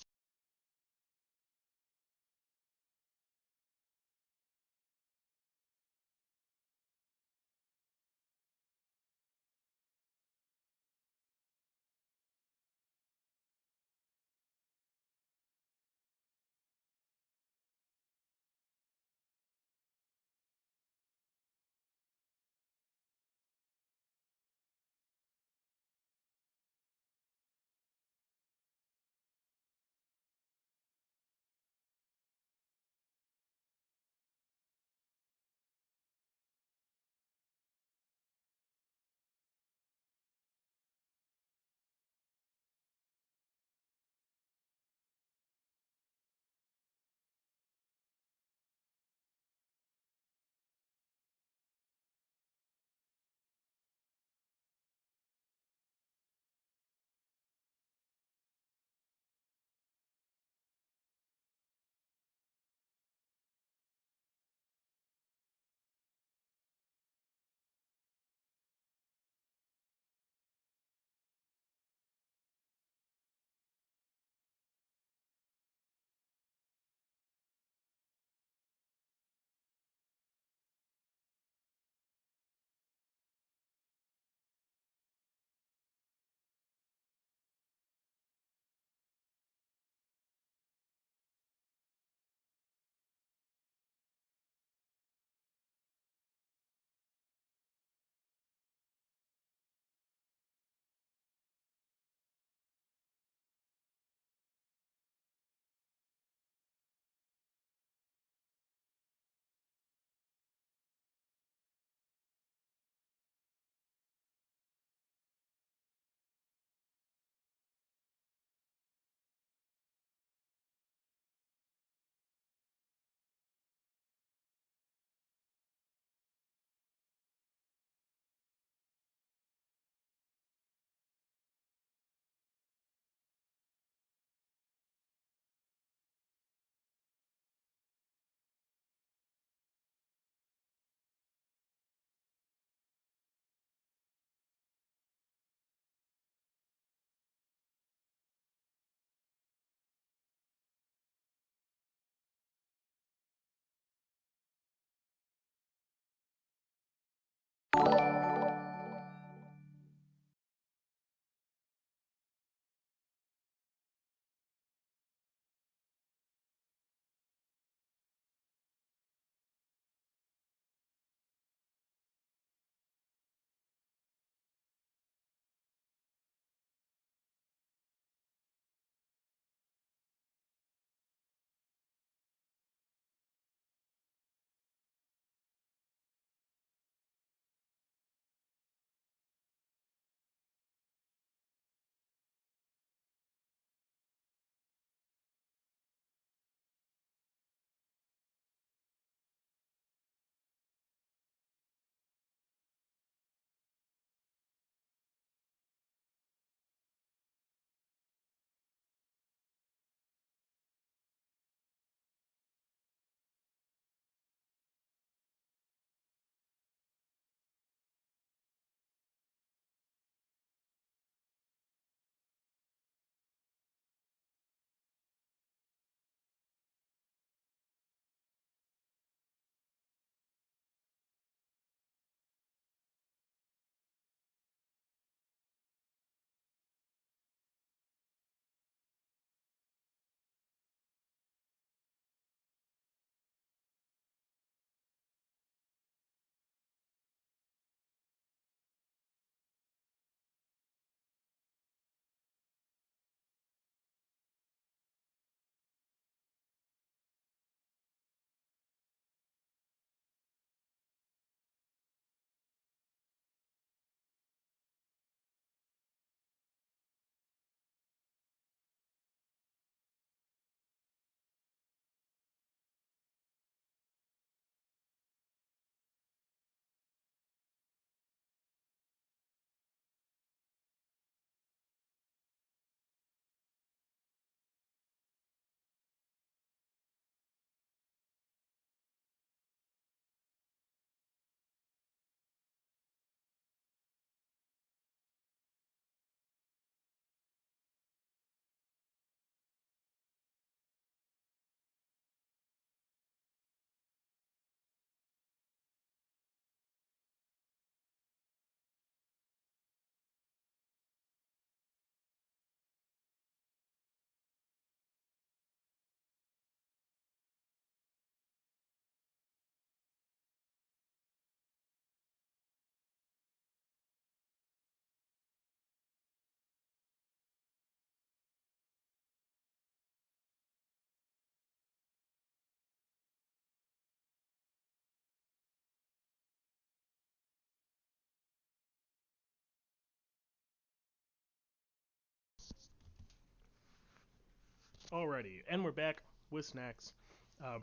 Alrighty, and we're back with snacks.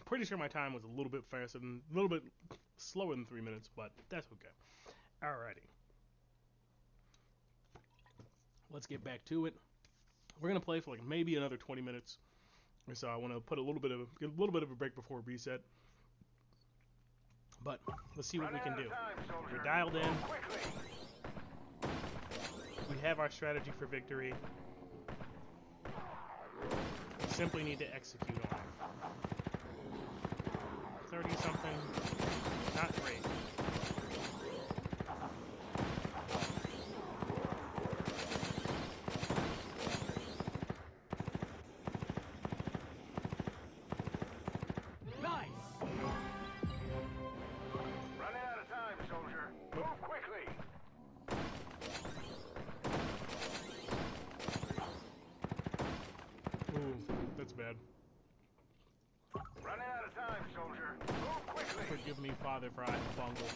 Pretty sure my time was a little bit faster than, a little bit slower than 3 minutes, but that's okay. Alrighty, let's get back to it. We're gonna play for like maybe another 20 minutes, so I want to put get a little bit of a break before reset. But let's see what we can do. We're dialed in. We have our strategy for victory. We simply need to execute on it. 30 something. Not great. Bad. Running out of time, soldier. Move quickly. Forgive me, Father, for I have bungled.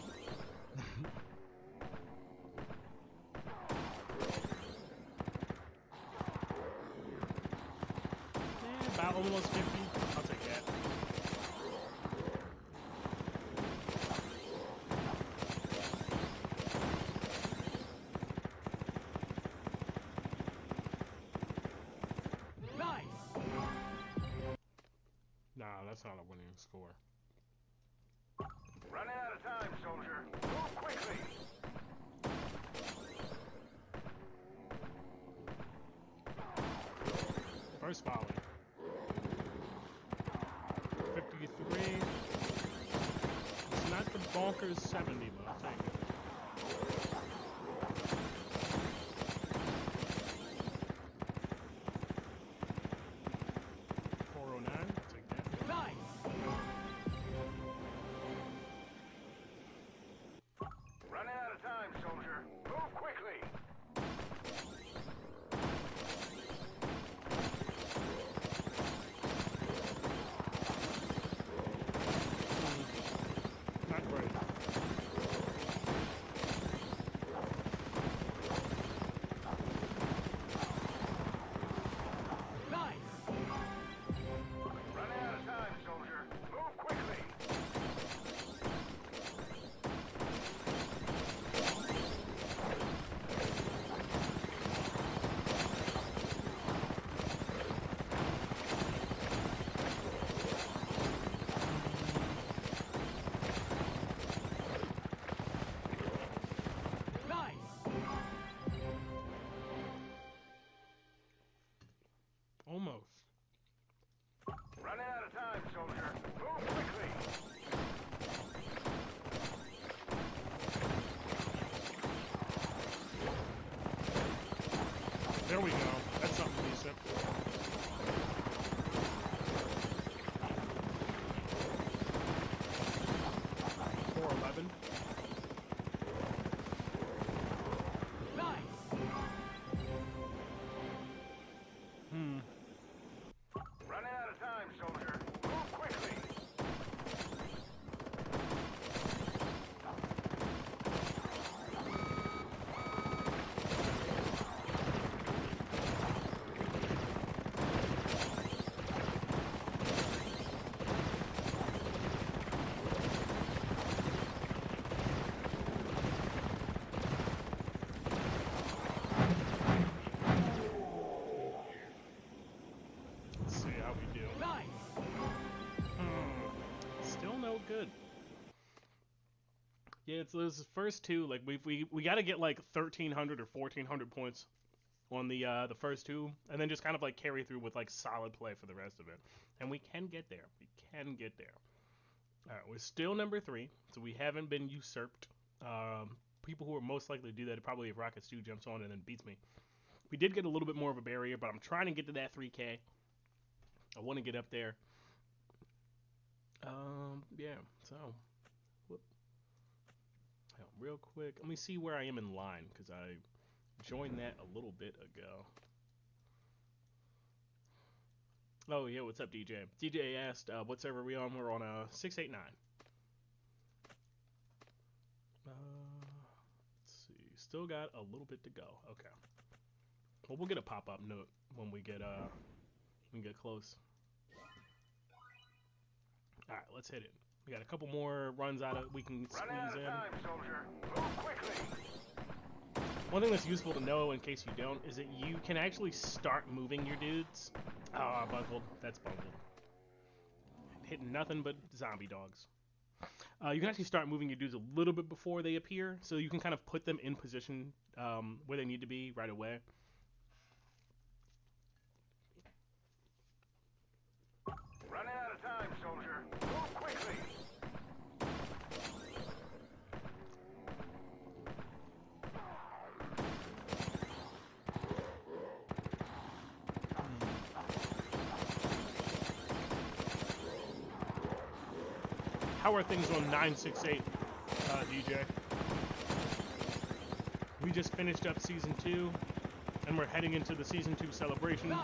About almost 50. I'll take that. That's not a winning score. Running out of time, soldier. Move quickly. First volley. 53. It's not the bonkers 70, but I'll take it. Almost. Running out of time, soldier. Move quickly. There we go. That's something decent. Good. Yeah, it's those first two. Like we got to get like 1,300 or 1,400 points on the first two, and then just kind of like carry through with like solid play for the rest of it. And we can get there. We can get there. All right, we're still number 3, so we haven't been usurped. People who are most likely to do that are probably if Rocket Stew jumps on and then beats me. We did get a little bit more of a barrier, but I'm trying to get to that 3K. I want to get up there. Yeah, so, real quick, let me see where I am in line, because I joined that a little bit ago. Oh, yeah, what's up, DJ? DJ asked, what server are we on? We're on 689. Let's see, still got a little bit to go. Okay. Well, we'll get a pop-up note when we get We can get close. All right, let's hit it. We got a couple more runs out of we can squeeze in. Time, soldier. Move quickly. One thing that's useful to know in case you don't is that you can actually start moving your dudes. Ah, bungled. That's bungled. Hitting nothing but zombie dogs. You can actually start moving your dudes a little bit before they appear, so you can kind of put them in position where they need to be right away. Running out of time, soldier. Move quickly. How are things on 968, DJ? We just finished up Season 2, and we're heading into the Season 2 celebration.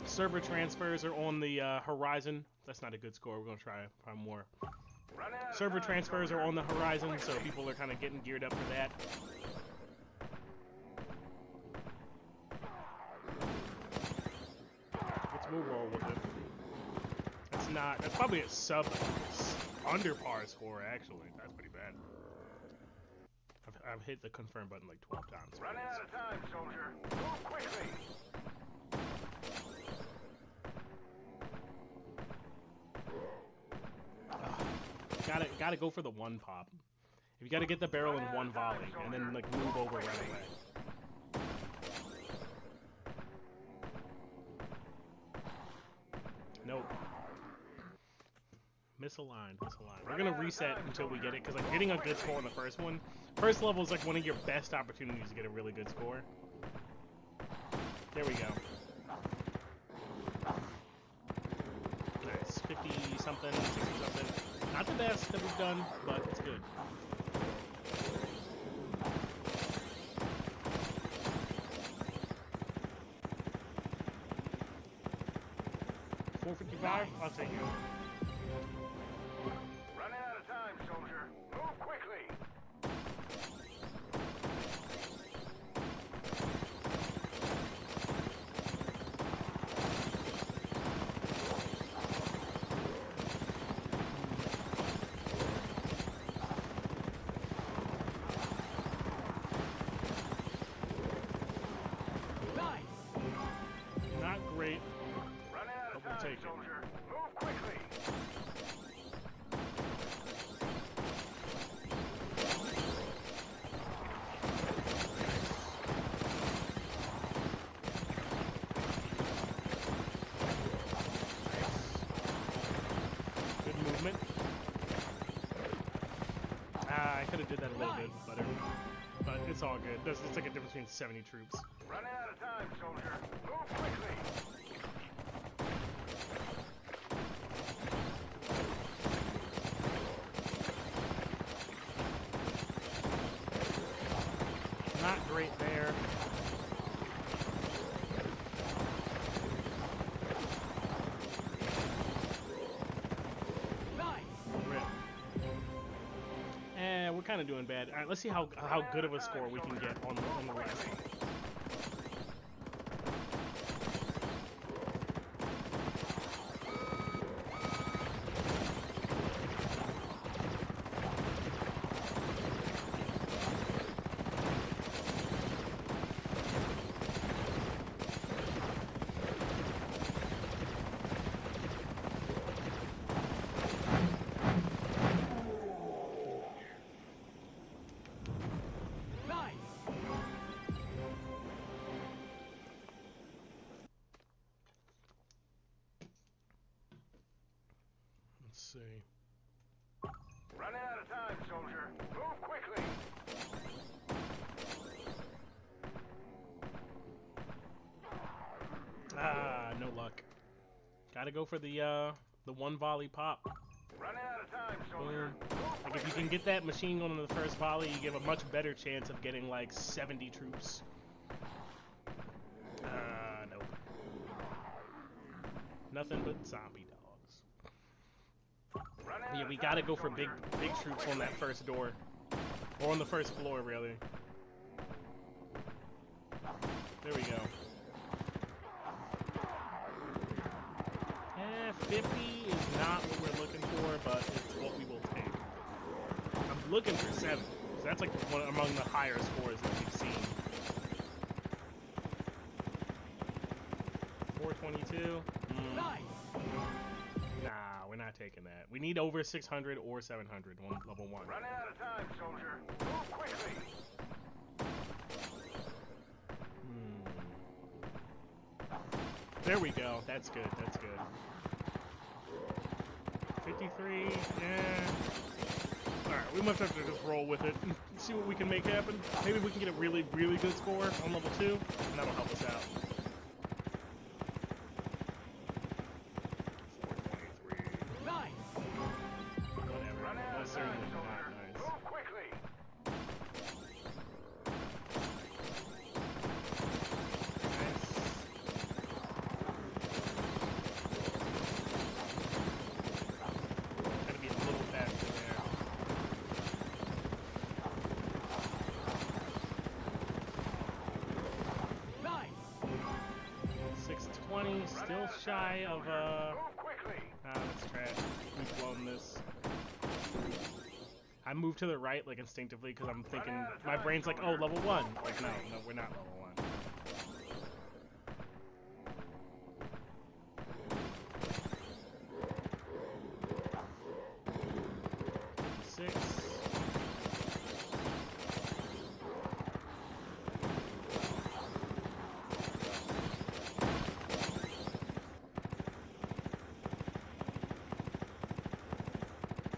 Server transfers are on the horizon. That's not a good score. We're going to try more. Server transfers are on the horizon, so people are kind of getting geared up for that. We'll roll with it. That's probably a sub under par score, actually. That's pretty bad. I've hit the confirm button like 12 times. Running out of time, soldier. Move quickly. Gotta go for the one pop. If you gotta get the barrel in one volley and then like move over right away. Nope. Misaligned. We're gonna reset until we get it, because like getting a good score on the first one, first level is like one of your best opportunities to get a really good score. There we go. Nice. 50 something, 60 something. Not the best that we've done, but it's good. $455? I'll take it. Running out of time, soldier. Move quickly. Not great. Running out of time, take it. soldier. Move quickly. Good movement. I could have did that a little bit better, but it's all good. It's like a difference between 70 troops. Running out of time, soldier. Move quickly. Not great there. Rip. We're kind of doing bad. All right, let's see how good of a score we can get on the rest. Let's see. Running out of time, soldier. Move quickly. Ah, no luck. Gotta go for the one volley pop. Running out of time, soldier. Like if you can get that machine gun on the first volley, you give a much better chance of getting like 70 troops. Nope. Nothing but zombie dogs. Yeah, we gotta go for big troops on that first door. Or on the first floor, really. There we go. 50 is not what we're looking for, but it's what we will take. I'm looking for 70. So that's like one among the higher scores that we've seen. 422. Nah, we're not taking that. We need over 600 or 700 on level 1. Running out of time, soldier. Move quickly. There we go. That's good. That's good. 53. Yeah. Alright, we must have to just roll with it and see what we can make happen. Maybe we can get a really, really good score on level 2, and that'll help us out. 423. Whatever. That's certainly not nice. Move quickly. Gotta be a little faster there. 620, still shy of Move quickly. that's trash. We've blown this. I moved to the right like instinctively because I'm thinking my brain's like, oh, level 1. Like no, we're not level 1. 6.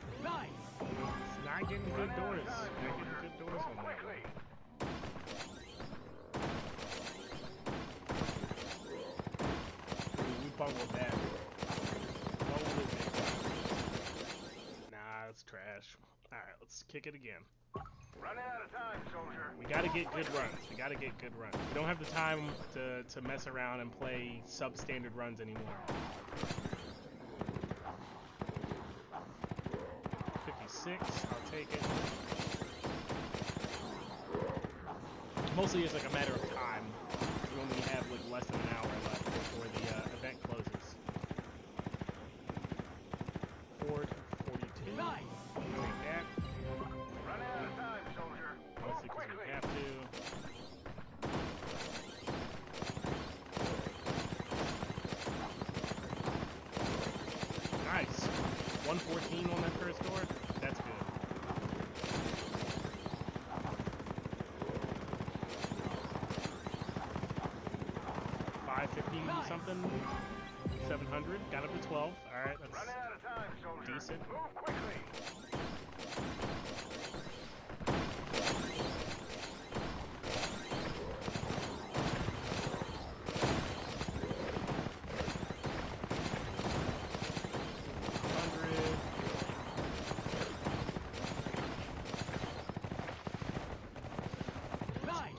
It's not getting good doors. Not getting good doors on that one. We bungled that. Bungled it big time. Nah, that's trash. Alright, let's kick it again. Running out of time, soldier. We gotta get good runs. We gotta get good runs. We don't have the time to mess around and play substandard runs anymore. 56, I'll take it. Mostly it's like a matter of time. We only have like less than an hour left before the event closes. 442. Take that. Running out of time, soldier. Mostly because we have to. Nice. 114 on that first door. That's good. 515 something. 700. Got up to 12. Alright, that's Running out of time, soldier. decent. Move quickly.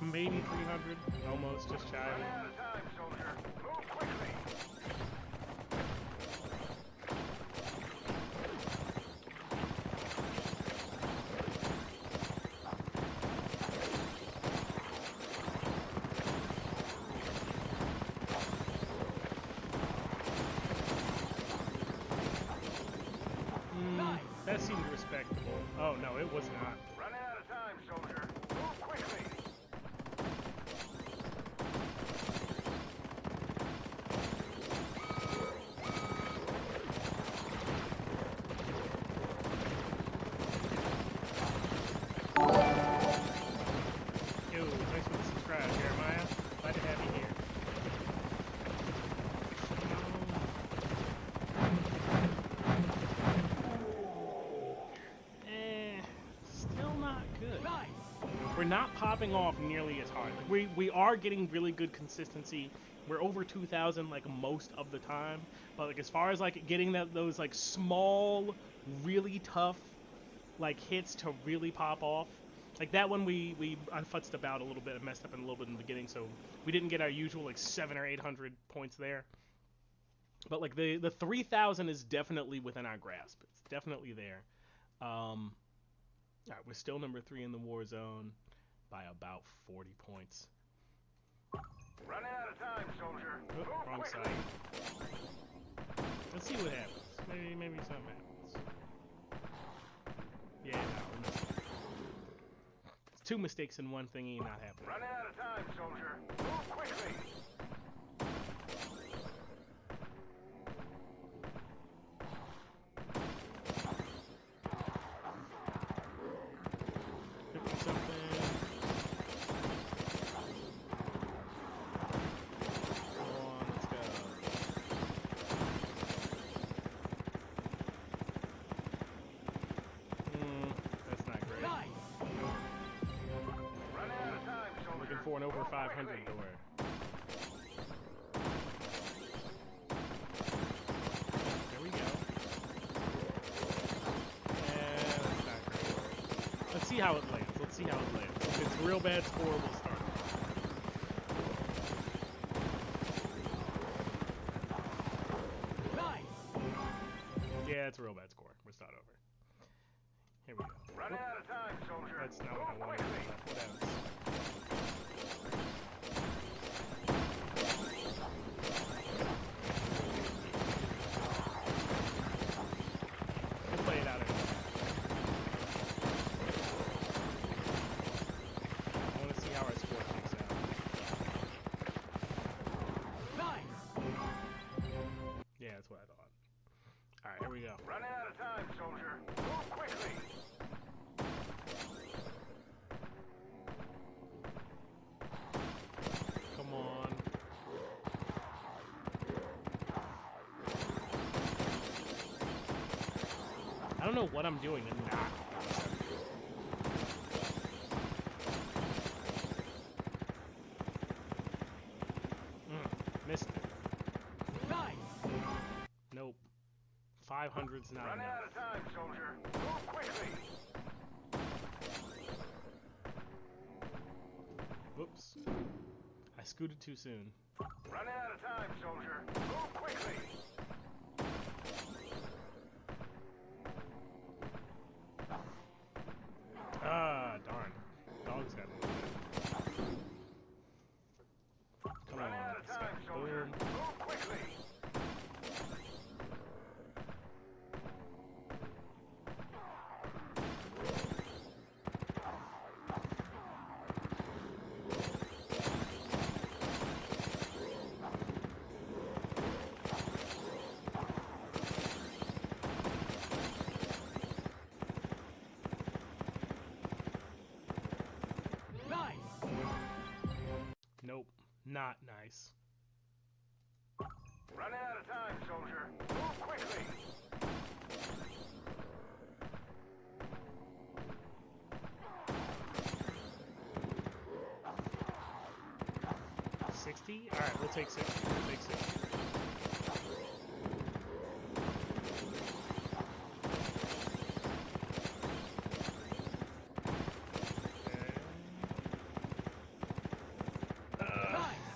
Maybe 300, almost just shy. Running out of time, soldier. Move quickly. That seemed respectable. Oh no, it was not. Running out of time, soldier. Move quickly. Yo, thanks for the subscribe, Jeremiah. Glad to have you here. Still not good. We're not popping off nearly as hard. Like, we are getting really good consistency. We're over 2,000 like most of the time, but like as far as like getting those like small, really tough like hits to really pop off, like that one we I futzed about a little bit and messed up in a little bit in the beginning, so we didn't get our usual like 700 or 800 points there. But like the 3,000 is definitely within our grasp. It's definitely there. Alright, we're still number 3 in the war zone by about 40 points. Running out of time, soldier. Oh, Move wrong quickly. side. Let's see what happens. Maybe something happens. Yeah, no, we messed up. It's 2 mistakes in one thingy not happening. Running out of time, soldier. Move quickly. Could be something. Come on, let's go. That's not great. Running out of time, soldier. Looking for an over Move 500 quickly. door. There we go. That's not great. Let's see how it lands. Let's see how it lands. If it's a real bad score, we'll start. Yeah, it's a real bad score. We'll start over. Here we go. Running out of time, soldier. That's not what I Move wanted. quickly. What else? We'll play it out anyway. I want to see how our score shakes out. Yeah, that's what I thought. Alright, here we go. Running out of time, soldier. Move quickly. Come on. I don't know what I'm doing to not. Missed it. Nope. 500's not Running enough. out of time, soldier. Move quickly. Whoops. I scooted too soon. Running out of time, soldier. Move quickly. Ah, darn. Dog's got me. Come Running on. out of time, soldier. Boom. Move quickly. 9. Nope. Not nice. Running out of time, soldier. Move quickly. $60? Alright, we'll take 60. We'll take 60.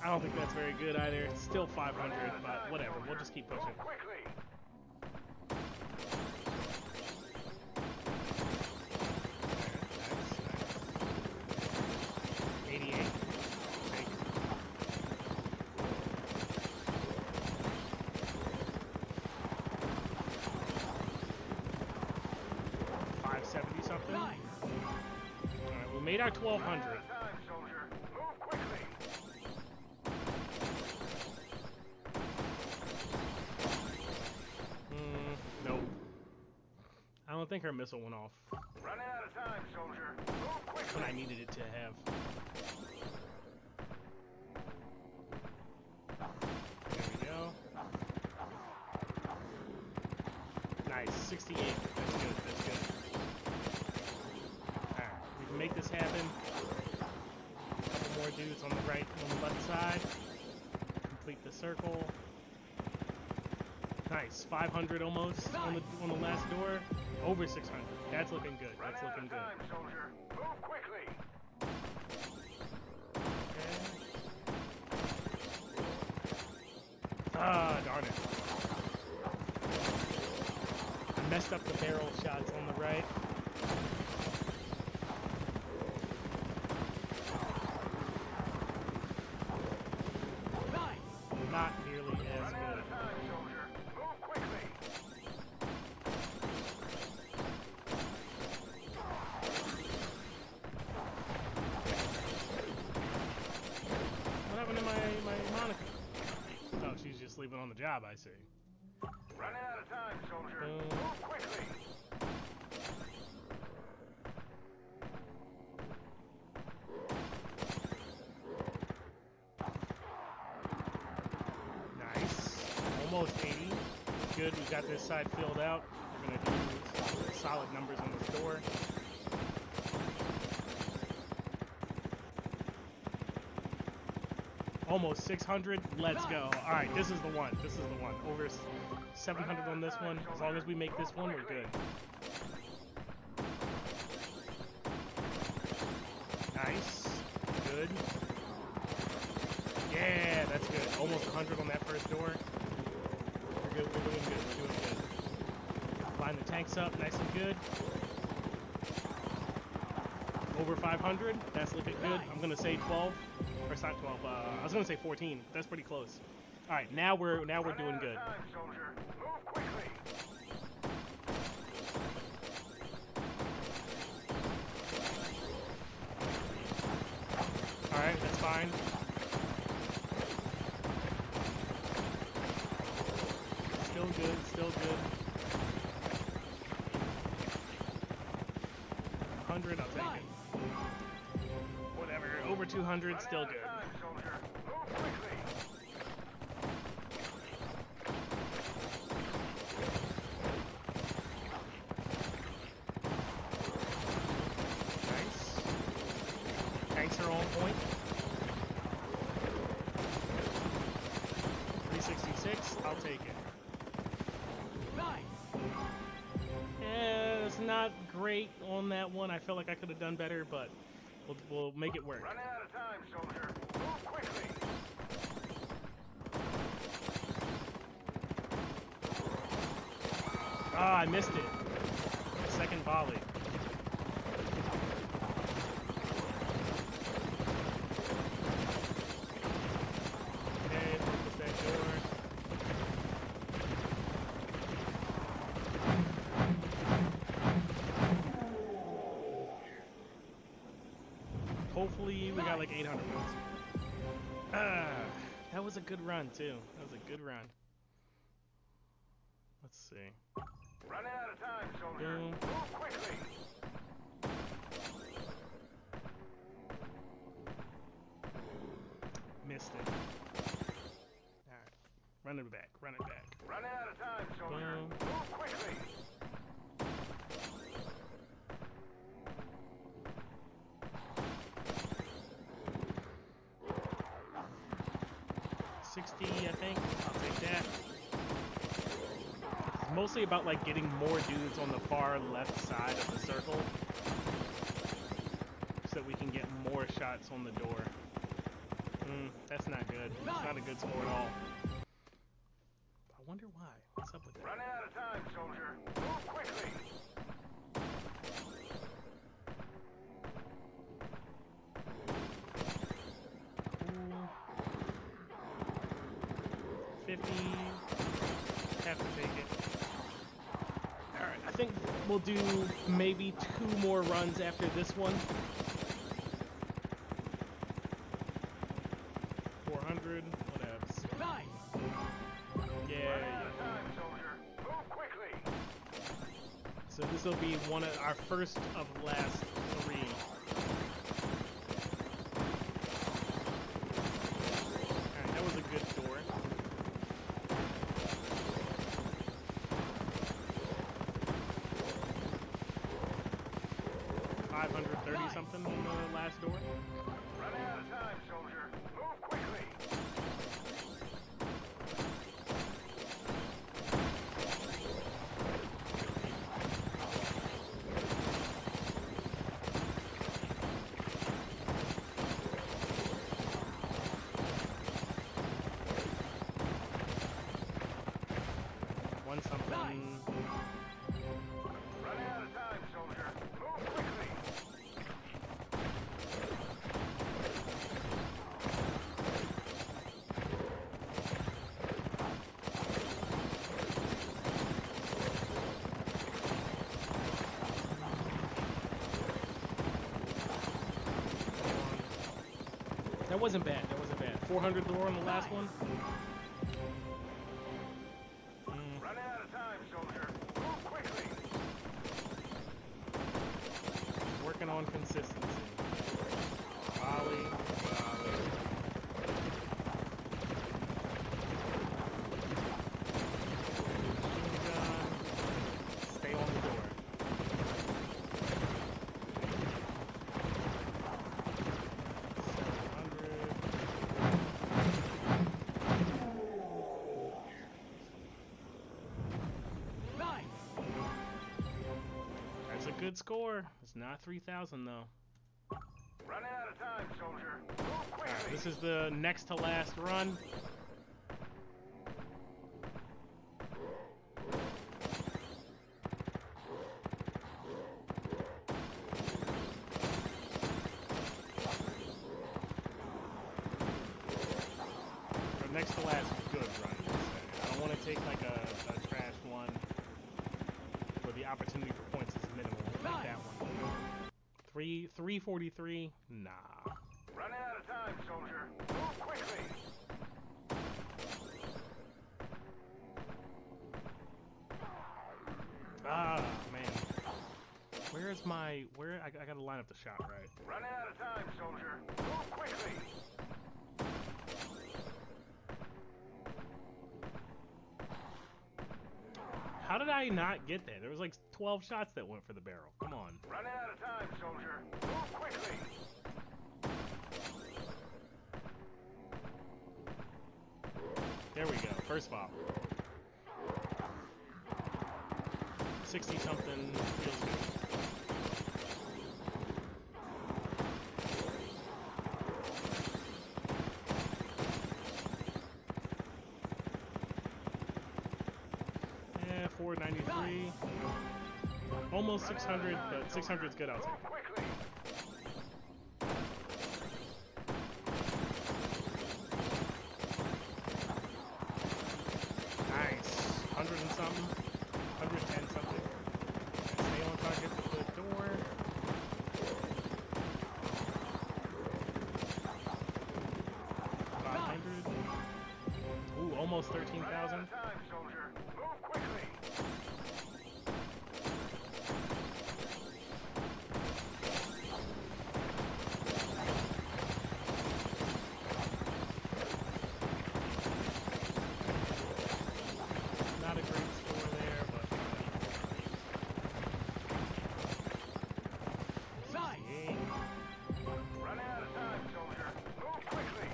I don't think that's very good either. It's still 500, but whatever. We'll just keep pushing. Move quickly. Nice. 88. Take it. 570 something. Alright, we made our 1200. Running out of time, soldier. Move quickly. Nope. I don't think her missile went off Running out of time, soldier. Move quickly. when I needed it to have. There we go. Nice. 68. That's good. That's good. Alright. We can make this happen. Couple more dudes on the right, on the left side. Complete the circle. Nice. 500 almost on the last door. Over 600. That's looking good. That's Running out looking of good. time, soldier. Move quickly. Ah, darn it. I messed up the barrel shots on the right. Not nearly as Running out good. of time, soldier. Move job, I say. Running out of time, soldier. Boom. Move quickly. Nice. Almost 80. Good, we got this side filled out. We're gonna do solid numbers on this door. Almost 600. Let's go. All right, this is the one. This is the one. Over 700 on this one. As long as we make this one, we're good. Nice. Good. Yeah, that's good. Almost 100 on that first door. We're good. We're doing good. We're doing good. Line the tanks up nice and good. Over 500. That's looking good. I'm going to say 12. Or it's not 12. I was going to say 14. That's pretty close. All right, now we're doing good. All right, that's fine. Still good, still good. 100, I'll take it. Whatever, over 200, still good. Nice. Tanks are on point. 366, I'll take it. Yeah, it's not great on that one. I feel like I could have done better, but we'll make it work. Running out of time, soldier. Move quickly. Ah, I missed it. Second volley. Okay, focus that door. Hopefully we got like 800 points. Ah, that was a good run too. That was a good run. Let's see. Running out of time, soldier. Boom. Move quickly. Missed it. Alright. Run it back. Run it back. Running out of time, soldier. Boom. Move quickly. I think. I'll take that. It's mostly about like getting more dudes on the far left side of the circle so that we can get more shots on the door. That's not good. That's not a good score at all. I wonder why. What's up with that? Running out of time, soldier. Move quickly. Cool. 50. Have to take it. Alright, I think we'll do maybe 2 more runs after this one. 400, whatevs. Nice. Yeah. Running out of time, soldier. Move quickly. So this will be one of our first of last 3. Alright, that was a good door. 530 something on the last door. Running out of time, soldier. Move quickly. One something. Running out of time, soldier. Move quickly. That wasn't bad. That wasn't bad. 400 door on the last one. good score. It's not 3,000 though. Running out of time, soldier. Move quickly. Alright, this is the next to last run. The next to last good run. I don't want to take like a trash one where the opportunity for points is minimal. Like that one. 343? Nah. Running out of time, soldier. Move quickly. Ah, man. Where's my... I gotta line up the shot right. Running out of time, soldier. Move quickly. How did I not get there? There was like 12 shots that went for the barrel. Come on. Running out of time, soldier. Move quickly. There we go. First ball. 60 something feels good. Yeah, 493. Almost 600, but 600 is good out there. Move quickly. Nice. 100 and something. 110 something. Stay on target for the door. Ooh, almost 13,000. Time, soldier. Move quickly. Not a great score there, but yeah. Running out of time, soldier. Move quickly.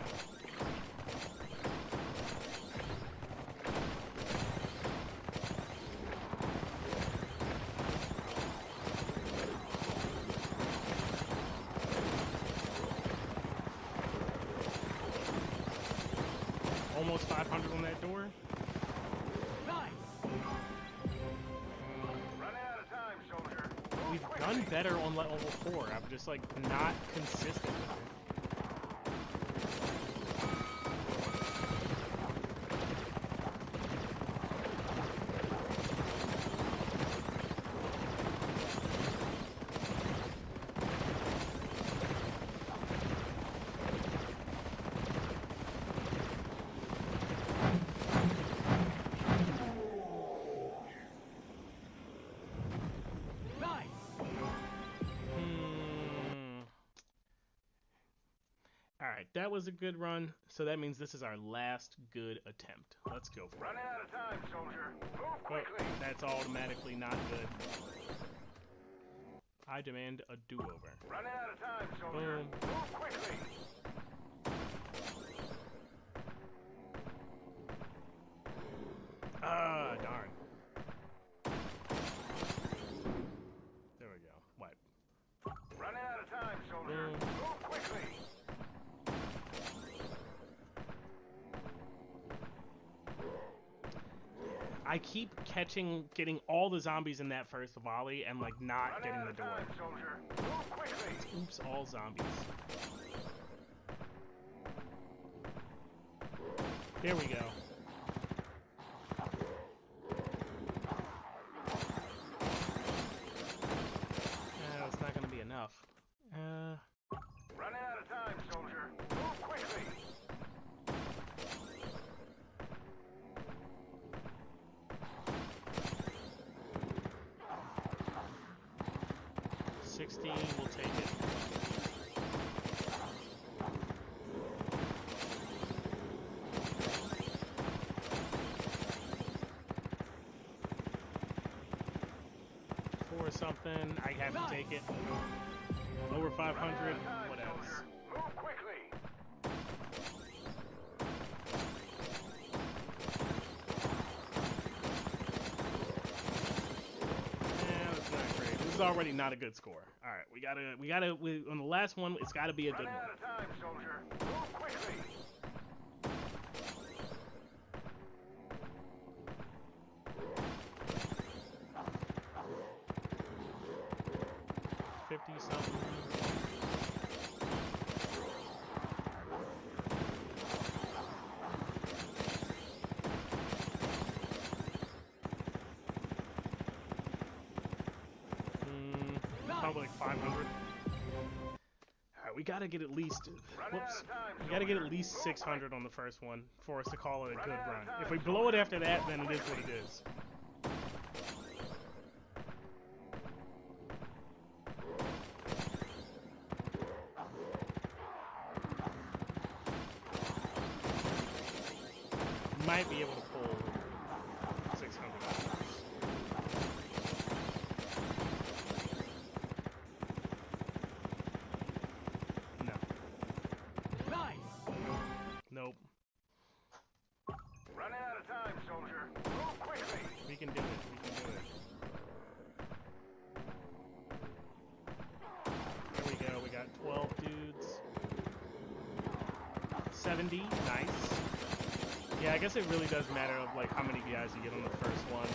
Almost 500 on that door. Running out of time, soldier. Move We've quickly. done better on level 4. I'm just like not consistent with it. Alright, that was a good run, so that means this is our last good attempt. Let's go for it. Running out of time, soldier. Move Oh, quickly. that's automatically not good. I demand a do-over. Running out of time, soldier. Boom. Move quickly. Ah, darn. There we go. Wipe. Running out of time, soldier. Boom. Move quickly. I keep getting all the zombies in that first volley and like not Running getting out the of door. time, soldier. Move quickly. Oops, all zombies. There we go. That's not gonna be enough. Running out of time, soldier. Move quickly. 60, we'll take it. Or something, I have to take it. Over 500, what else? Move quickly. Yeah, that's not great. This is already not a good score. All right, on the last one, it's gotta be a good Running one. out of time, soldier. Move quickly. Something. Probably like 500. All right, we gotta get at least. Whoops. We gotta get at least 600 on the first one for us to call it a good run. If we blow it after that, then it is what it is. Might be able to pull 600 out. No. Nope. Running out of time, soldier. Move quickly. We can do it. We can do it. There we go. We got 12 dudes. 70. Nice. Yeah, I guess it really does matter of like how many guys you get on the first one.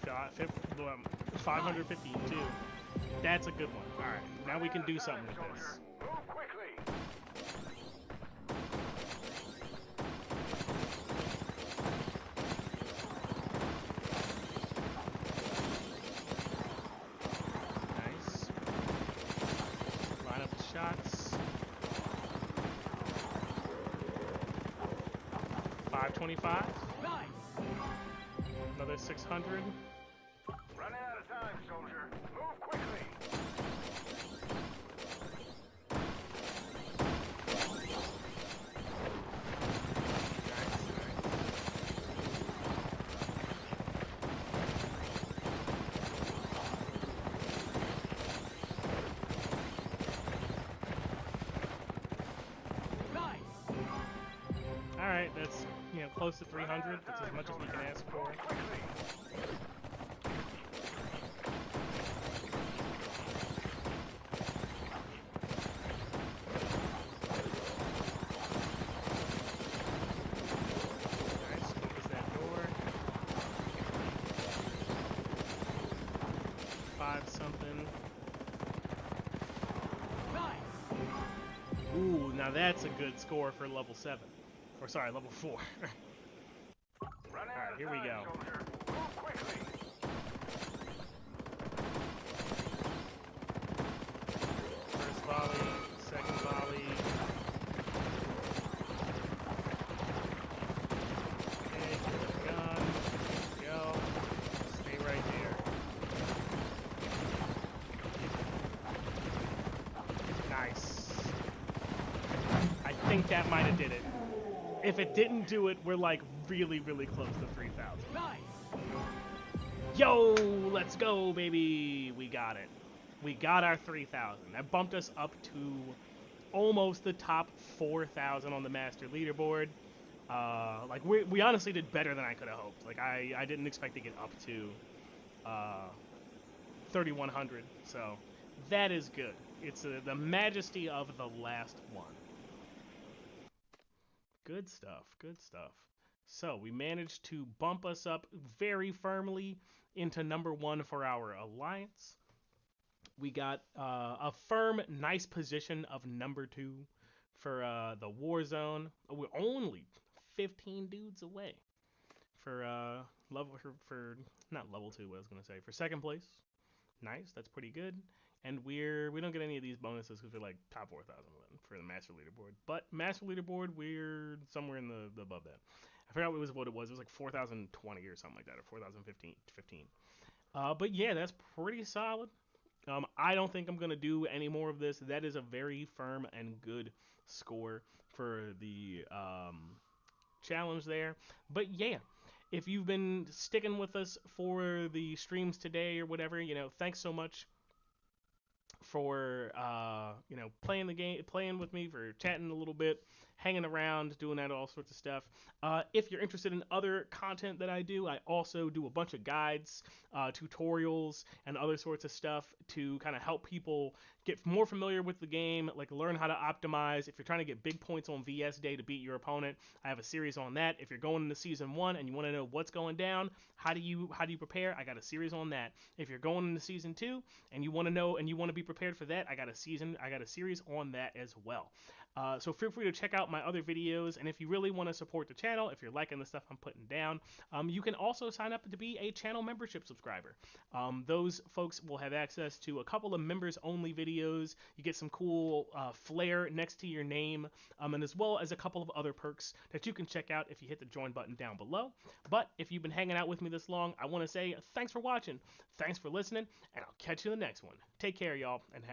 Got 552. That's a good one. All right, now we can do something with this. Move quickly. Shots. 525. Another 600. Running out of time, soldier. Move quickly. Alright, that's, close to 300. That's as much as we can ask for. Nice, close that door. 5 something. Ooh, now that's a good score for level 7. Or sorry, level 4. Alright, here we go. First volley, second volley. Okay, get the gun. Go. Stay right there. Nice. I think that might have did it. If it didn't do it, we're like really, really close to 3,000. Yo, let's go, baby. We got it. We got our 3,000. That bumped us up to almost the top 4,000 on the master leaderboard. Like we honestly did better than I could have hoped. Like I didn't expect to get up to 3,100. So that is good. It's the majesty of the last one. Good stuff, good stuff. So we managed to bump us up very firmly into number 1 for our alliance. We got a firm, nice position of number 2 for the war zone. We're only 15 dudes away for not level 2. What I was gonna say for second place. Nice, that's pretty good. And we don't get any of these bonuses because we're like top 4,000 for the master leaderboard. But master leaderboard, we're somewhere in the above that. I forgot what it was. It was like 4,020 or something like that, or 4,015. But yeah, that's pretty solid. I don't think I'm gonna do any more of this. That is a very firm and good score for the challenge there. But yeah, if you've been sticking with us for the streams today or whatever, thanks so much for playing the game, playing with me, for chatting a little bit. hanging around, doing that all sorts of stuff. If you're interested in other content that I do, I also do a bunch of guides, tutorials, and other sorts of stuff to kind of help people get more familiar with the game, like learn how to optimize. If you're trying to get big points on VS Day to beat your opponent, I have a series on that. If you're going into season 1 and you want to know what's going down, how do you prepare? I got a series on that. If you're going into season 2 and you want to know and you want to be prepared for that, I got a series on that as well. So feel free to check out my other videos, and if you really want to support the channel, if you're liking the stuff I'm putting down, you can also sign up to be a channel membership subscriber. Those folks will have access to a couple of members only videos. You get some cool flair next to your name, and as well as a couple of other perks that you can check out if you hit the join button down below. But if you've been hanging out with me this long, I want to say thanks for watching, thanks for listening, and I'll catch you in the next one. Take care, y'all, and